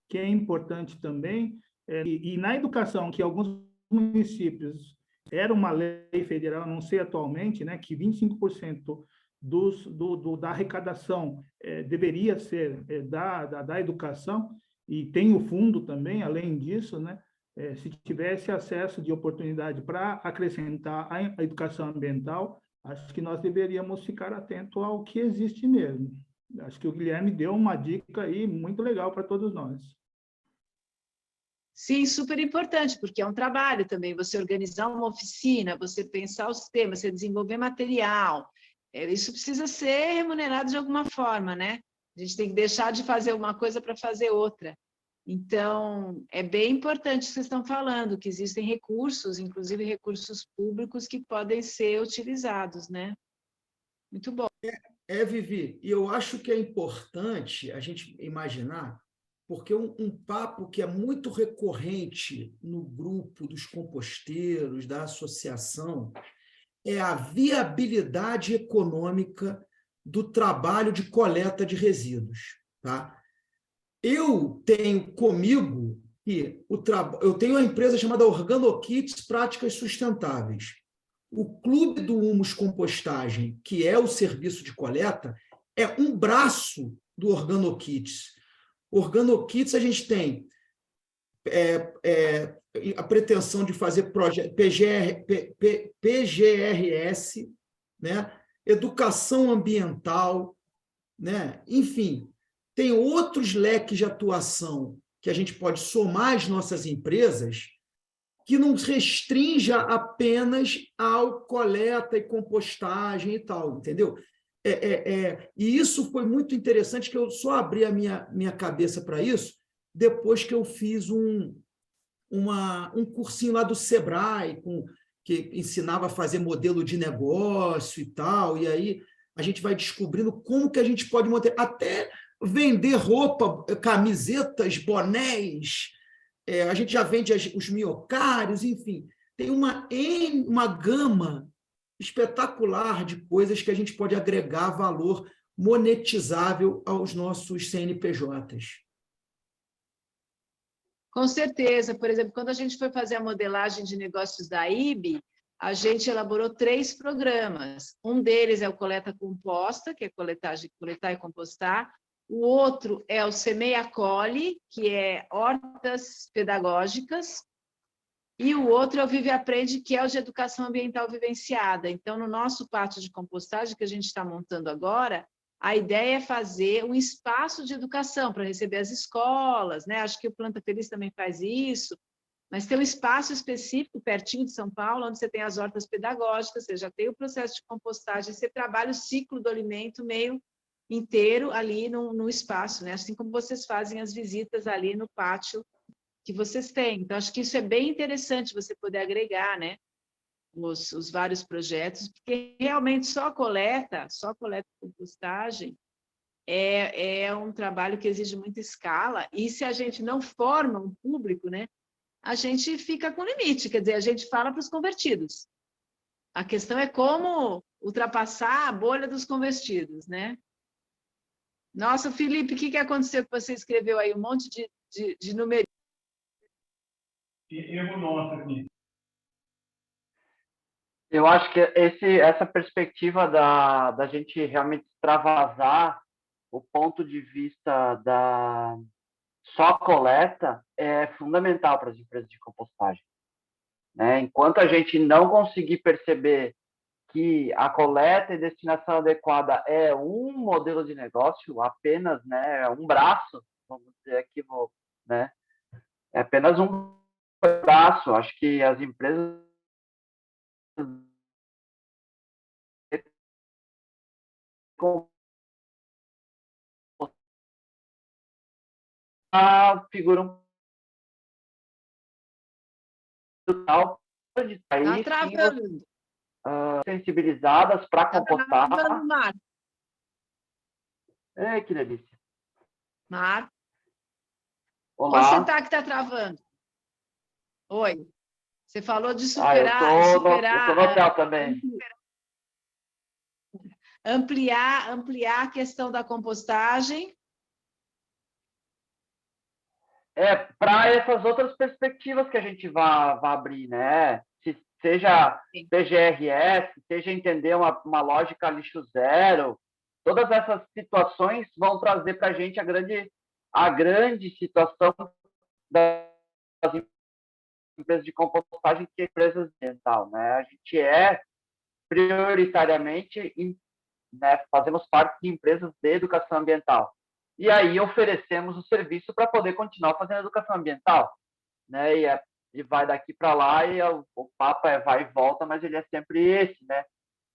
que é importante também, e na educação, que alguns municípios, era uma lei federal, não sei atualmente, né, que 25% da arrecadação deveria ser da educação, e tem o fundo também, além disso, né, se tivesse acesso de oportunidade para acrescentar a educação ambiental, acho que nós deveríamos ficar atentos ao que existe mesmo. Acho que o Guilherme deu uma dica aí muito legal para todos nós. Sim, super importante, porque é um trabalho também, você organizar uma oficina, você pensar os temas, você desenvolver material, isso precisa ser remunerado de alguma forma, né? A gente tem que deixar de fazer uma coisa para fazer outra. Então, é bem importante o que vocês estão falando, que existem recursos, inclusive recursos públicos, que podem ser utilizados, né? Muito bom. Vivi, e eu acho que é importante a gente imaginar, porque um papo que é muito recorrente no grupo dos composteiros, da associação, é a viabilidade econômica do trabalho de coleta de resíduos. Tá? Eu tenho comigo que eu tenho uma empresa chamada OrganoKits Práticas Sustentáveis. O Clube do Humus Compostagem, que é o serviço de coleta, é um braço do OrganoKits. OrganoKits, a gente tem a pretensão de fazer PGRS, né? Educação ambiental, né? Enfim, tem outros leques de atuação que a gente pode somar às nossas empresas que não restrinja apenas ao coleta e compostagem e tal, entendeu? E isso foi muito interessante, que eu só abri a minha cabeça para isso depois que eu fiz um cursinho lá do Sebrae, que ensinava a fazer modelo de negócio e tal, e aí a gente vai descobrindo como que a gente pode manter, até vender roupa, camisetas, bonés, a gente já vende os miocários, enfim, tem uma gama espetacular de coisas que a gente pode agregar valor monetizável aos nossos CNPJs. Com certeza. Por exemplo, quando a gente foi fazer a modelagem de negócios da IB, a gente elaborou 3 programas. Um deles é o Coleta Composta, que é coletar e compostar. O outro é o Semeia Colhe, que é hortas pedagógicas. E o outro é o Vive Aprende, que é o de educação ambiental vivenciada. Então, no nosso pátio de compostagem que a gente está montando agora, a ideia é fazer um espaço de educação para receber as escolas, né? Acho que o Planta Feliz também faz isso, mas tem um espaço específico pertinho de São Paulo, onde você tem as hortas pedagógicas, você já tem o processo de compostagem, você trabalha o ciclo do alimento meio inteiro ali no espaço, né? Assim como vocês fazem as visitas ali no pátio que vocês têm. Então, acho que isso é bem interessante você poder agregar, né? Os vários projetos, porque realmente só coleta e compostagem é um trabalho que exige muita escala, e se a gente não forma um público, né, a gente fica com limite, quer dizer, a gente fala para os convertidos. A questão é como ultrapassar a bolha dos convertidos, né? Nossa, Felipe, o que aconteceu que você escreveu aí? Um monte de números. erro nosso aqui. Eu acho que essa perspectiva da gente realmente extravasar o ponto de vista da só coleta é fundamental para as empresas de compostagem, né? Enquanto a gente não conseguir perceber que a coleta e destinação adequada é um modelo de negócio, apenas, né, um braço, vamos dizer aqui, né, é apenas um braço. Acho que as empresas figuram total de Tá país travando. sensibilizadas para Tá compostar. travando, Marco. Que delícia. Marco. Olá. Onde você está que está travando? Oi. Você falou de Eu superar, tô no hotel também. Ampliar a questão da compostagem. Para essas outras perspectivas que a gente vai abrir, né? Seja PGRS, seja entender uma lógica lixo zero, todas essas situações vão trazer para a gente a grande situação das empresas de compostagem, que é empresas ambiental, né? A gente prioritariamente, né, fazemos parte de empresas de educação ambiental. E aí oferecemos o serviço para poder continuar fazendo educação ambiental, né? E vai daqui para lá e o papo vai e volta, mas ele é sempre esse, né?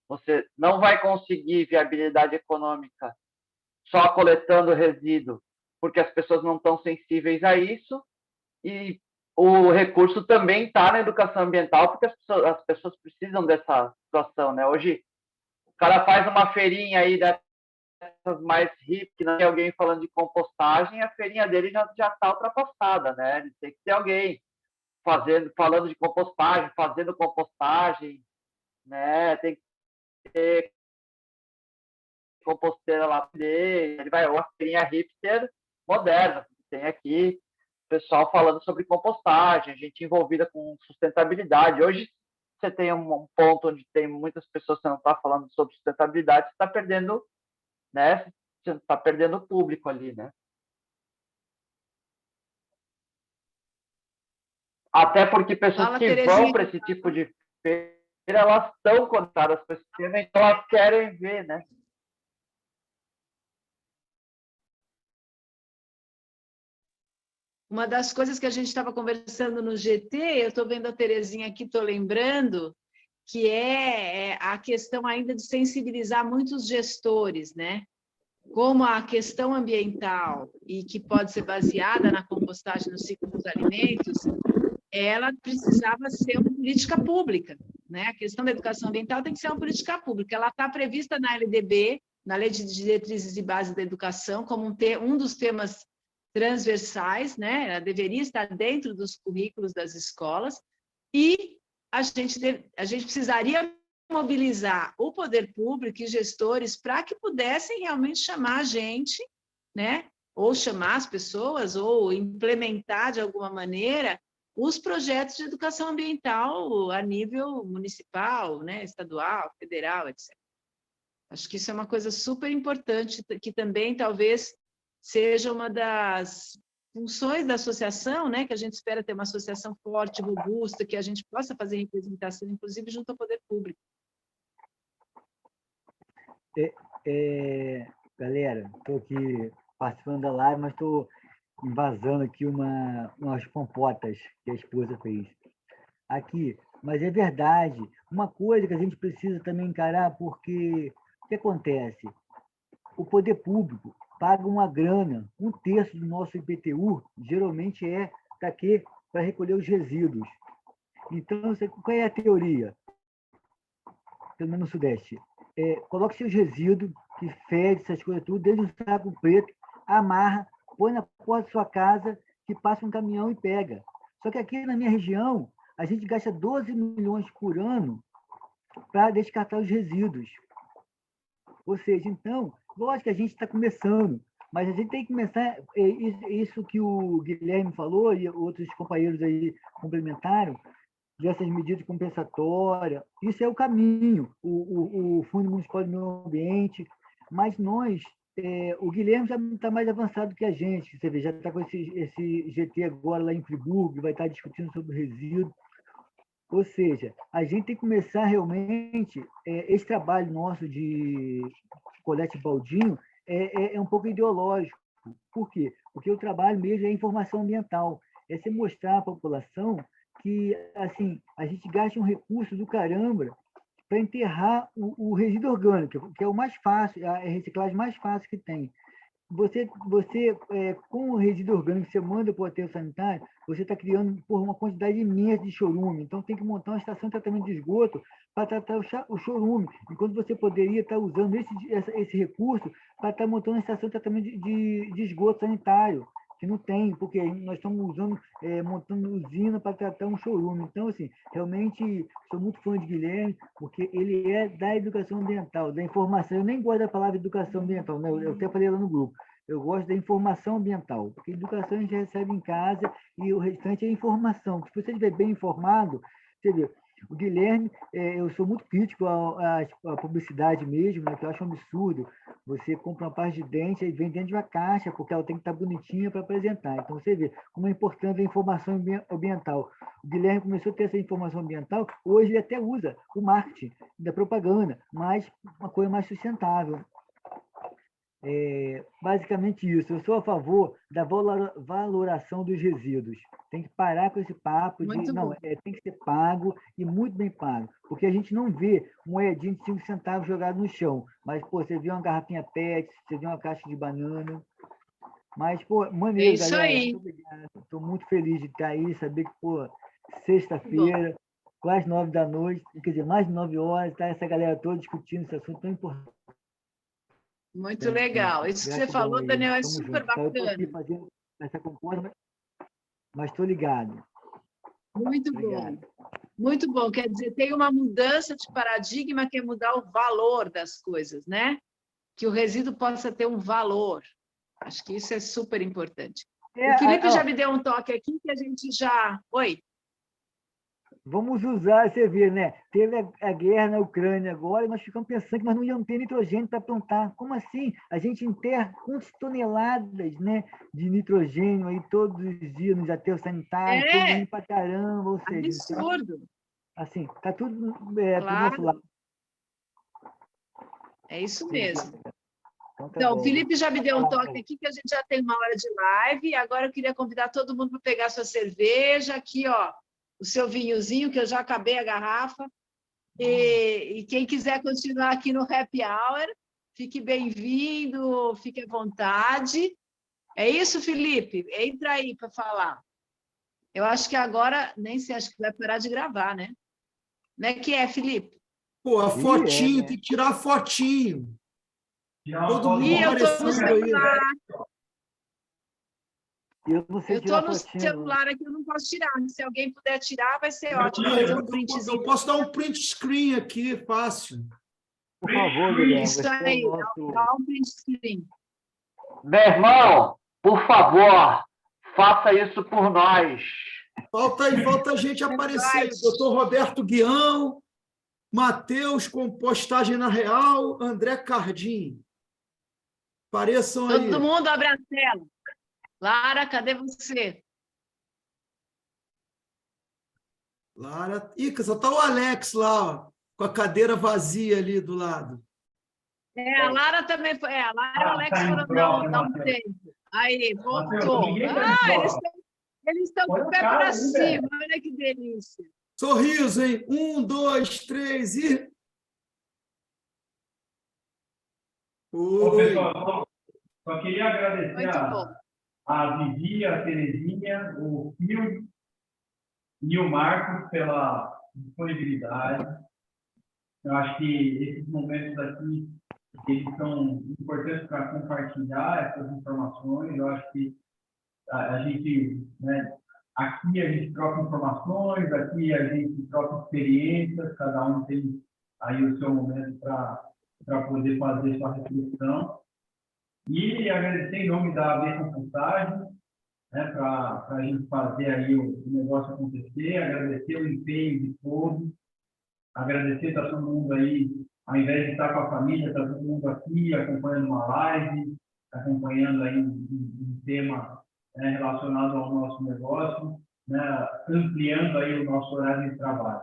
Você não vai conseguir viabilidade econômica só coletando resíduo, porque as pessoas não estão sensíveis a isso, e o recurso também está na educação ambiental, porque as pessoas precisam dessa situação, né? Hoje, o cara faz uma feirinha aí dessas mais hip, que não tem alguém falando de compostagem, a feirinha dele já está ultrapassada, né? Ele tem que ter alguém falando de compostagem, fazendo compostagem, né? Tem que ter composteira lá dele, ele vai uma feirinha hipster moderna, tem aqui pessoal falando sobre compostagem, a gente envolvida com sustentabilidade. Hoje você tem um ponto onde tem muitas pessoas que não estão falando sobre sustentabilidade, você está perdendo, né? Você está perdendo o público ali, né? Até porque pessoas que vão para esse tipo de feira, elas estão conectadas com esse tema, então elas querem ver, né? Uma das coisas que a gente estava conversando no GT, eu estou vendo a Terezinha aqui, estou lembrando, que é a questão ainda de sensibilizar muitos gestores, né? Como a questão ambiental, e que pode ser baseada na compostagem no ciclo dos alimentos, ela precisava ser uma política pública, né? A questão da educação ambiental tem que ser uma política pública. Ela está prevista na LDB, na Lei de Diretrizes e Bases da Educação, como um dos temas transversais, né? Ela deveria estar dentro dos currículos das escolas, e a gente precisaria mobilizar o poder público e gestores para que pudessem realmente chamar a gente, né? Ou chamar as pessoas, ou implementar de alguma maneira os projetos de educação ambiental a nível municipal, né? Estadual, federal, etc. Acho que isso é uma coisa super importante, que também talvez seja uma das funções da associação, né? Que a gente espera ter uma associação forte, robusta, que a gente possa fazer representação, inclusive junto ao poder público. Galera, estou aqui participando da live, mas estou invasando aqui umas pompotas que a esposa fez aqui. Mas é verdade, uma coisa que a gente precisa também encarar, porque o que acontece? O poder público paga uma grana, 1/3 do nosso IPTU, geralmente para quê? Para recolher os resíduos. Então, qual é a teoria? Pelo menos no Sudeste. Coloque seus resíduos, que fede, essas coisas tudo, dentro de um saco preto, amarra, põe na porta da sua casa, que passa um caminhão e pega. Só que aqui na minha região, a gente gasta 12 milhões por ano para descartar os resíduos. Ou seja, então, lógico que a gente está começando, Mas a gente tem que começar, isso que o Guilherme falou e outros companheiros aí complementaram, dessas medidas compensatórias, isso é o caminho, o Fundo Municipal de Meio Ambiente, mas nós, o Guilherme já está mais avançado que a gente, você vê, já está com esse GT agora lá em Friburgo, vai estar discutindo sobre o resíduo, ou seja, a gente tem que começar realmente, esse trabalho nosso de colete baldinho é um pouco ideológico. Por quê? Porque o trabalho mesmo é a informação ambiental, é você mostrar à população que assim, a gente gasta um recurso do caramba para enterrar o resíduo orgânico, que é o mais fácil, é a reciclagem mais fácil que tem. Você com o resíduo orgânico que você manda para o aterro sanitário, você está criando uma quantidade imensa de chorume. Então, tem que montar uma estação de tratamento de esgoto para tratar o chorume, enquanto você poderia estar usando esse recurso para estar montando uma estação de tratamento de esgoto sanitário, que não tem, porque nós estamos usando, montando usina para tratar um chorume. Então, assim, realmente, sou muito fã de Guilherme, porque ele é da educação ambiental, da informação. Eu nem gosto da palavra educação ambiental, né? Eu até falei lá no grupo. Eu gosto da informação ambiental, porque educação a gente recebe em casa e o restante é informação. Se você estiver bem informado, você vê, o Guilherme, eu sou muito crítico à publicidade mesmo, né, que eu acho um absurdo. Você compra uma pasta de dente e vem dentro de uma caixa, porque ela tem que estar bonitinha para apresentar. Então, você vê como é importante a informação ambiental. O Guilherme começou a ter essa informação ambiental, hoje ele até usa o marketing da propaganda, mas uma coisa mais sustentável. Basicamente isso. Eu sou a favor da valoração dos resíduos. Tem que parar com esse papo de não, tem que ser pago e muito bem pago, porque a gente não vê um moedinho de 5 centavos jogado no chão, mas pô, você vê uma garrafinha PET, você vê uma caixa de banana, mas pô, maneiro, isso galera. aí. Muito obrigado. Estou muito feliz de estar aí, saber que pô, sexta-feira, quase 9 da noite, quer dizer, mais de 9 horas, tá essa galera toda discutindo esse assunto tão importante. Muito legal. Isso que você falou, Daniel, é super bacana. Eu estou aqui fazendo essa composição, mas estou ligado. Muito bom. Muito bom. Quer dizer, tem uma mudança de paradigma que é mudar o valor das coisas, né? Que o resíduo possa ter um valor. Acho que isso é super importante. O Felipe já me deu um toque aqui que a gente já... Oi? Vamos usar, você vê, né? Teve a guerra na Ucrânia agora e nós ficamos pensando que nós não íamos ter nitrogênio para plantar. Como assim? A gente enterra quantas toneladas, né, de nitrogênio aí todos os dias nos aterros sanitários, poluindo para caramba, ou seja... Absurdo. Então, assim, está tudo claro. do nosso lado. É isso mesmo. Então, o Felipe já me deu um toque aqui, que a gente já tem 1 hora de live. Agora eu queria convidar todo mundo para pegar sua cerveja. Aqui, ó, o seu vinhozinho, que eu já acabei a garrafa. E quem quiser continuar aqui no Happy Hour, fique bem-vindo, fique à vontade. É isso, Felipe? Entra aí para falar. Eu acho que agora, nem sei, acho que vai parar de gravar, né? Como é que é, Felipe? Pô, a fotinho, tem que tirar a fotinho. Todo mundo eu estou no celular. Eu estou no celular aqui, eu não posso tirar. Se alguém puder tirar, vai ser ótimo. Fazer um printzinho. Eu posso dar um print screen aqui, fácil. Por favor, Guilherme. Isso aí, dá um print screen. Meu irmão, por favor, faça isso por nós. Falta gente aparecer. Doutor Roberto Guião, Matheus, Compostagem na Real, André Cardim. Apareçam aí. Todo mundo abre a tela. Lara, cadê você? Lara. Ih, só está o Alex lá, ó, com a cadeira vazia ali do lado. A Lara também foi. A Lara e o Alex foram dar um tempo. Aí, voltou. Eles estão com o pé para cima. Olha que delícia. Sorriso, hein? 1, 2, 3 e... Oi. Pessoal, só queria agradecer a Vivi, a Terezinha, o Fio e o Marcos pela disponibilidade. Eu acho que esses momentos aqui eles são importantes para compartilhar essas informações. Eu acho que a gente, né, aqui a gente troca informações, aqui a gente troca experiências, cada um tem aí o seu momento para poder fazer sua reflexão. E agradecer em nome da AB Compostagem, né, para a gente fazer aí o negócio acontecer, agradecer o empenho de todos, agradecer estar todo mundo aí, ao invés de estar com a família, está todo mundo aqui acompanhando uma live, acompanhando aí um tema, né, relacionado ao nosso negócio, né, ampliando aí o nosso horário de trabalho.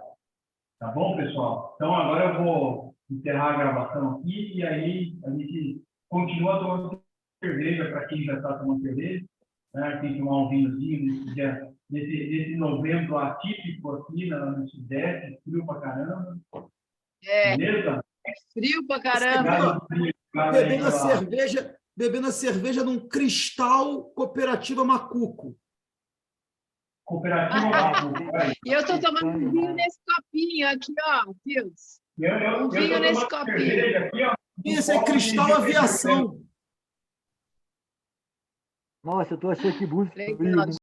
Tá bom, pessoal? Então, agora eu vou encerrar a gravação aqui e aí a gente continua tomando cerveja para quem já está tomando cerveja, né? Quem tomar um vinhozinho nesse novembro atípico aqui no Sudeste, frio pra caramba. Beleza? É frio pra caramba. Bebendo a cerveja num Cristal Cooperativa Macuco. Cooperativa Macuco. E eu estou tomando um vinho nesse copinho aqui, ó, Fios. Um vinho nesse copinho. Aqui, ó, Esse é Cristal Aviação. Nossa, eu tô achando que muito Legal. frio.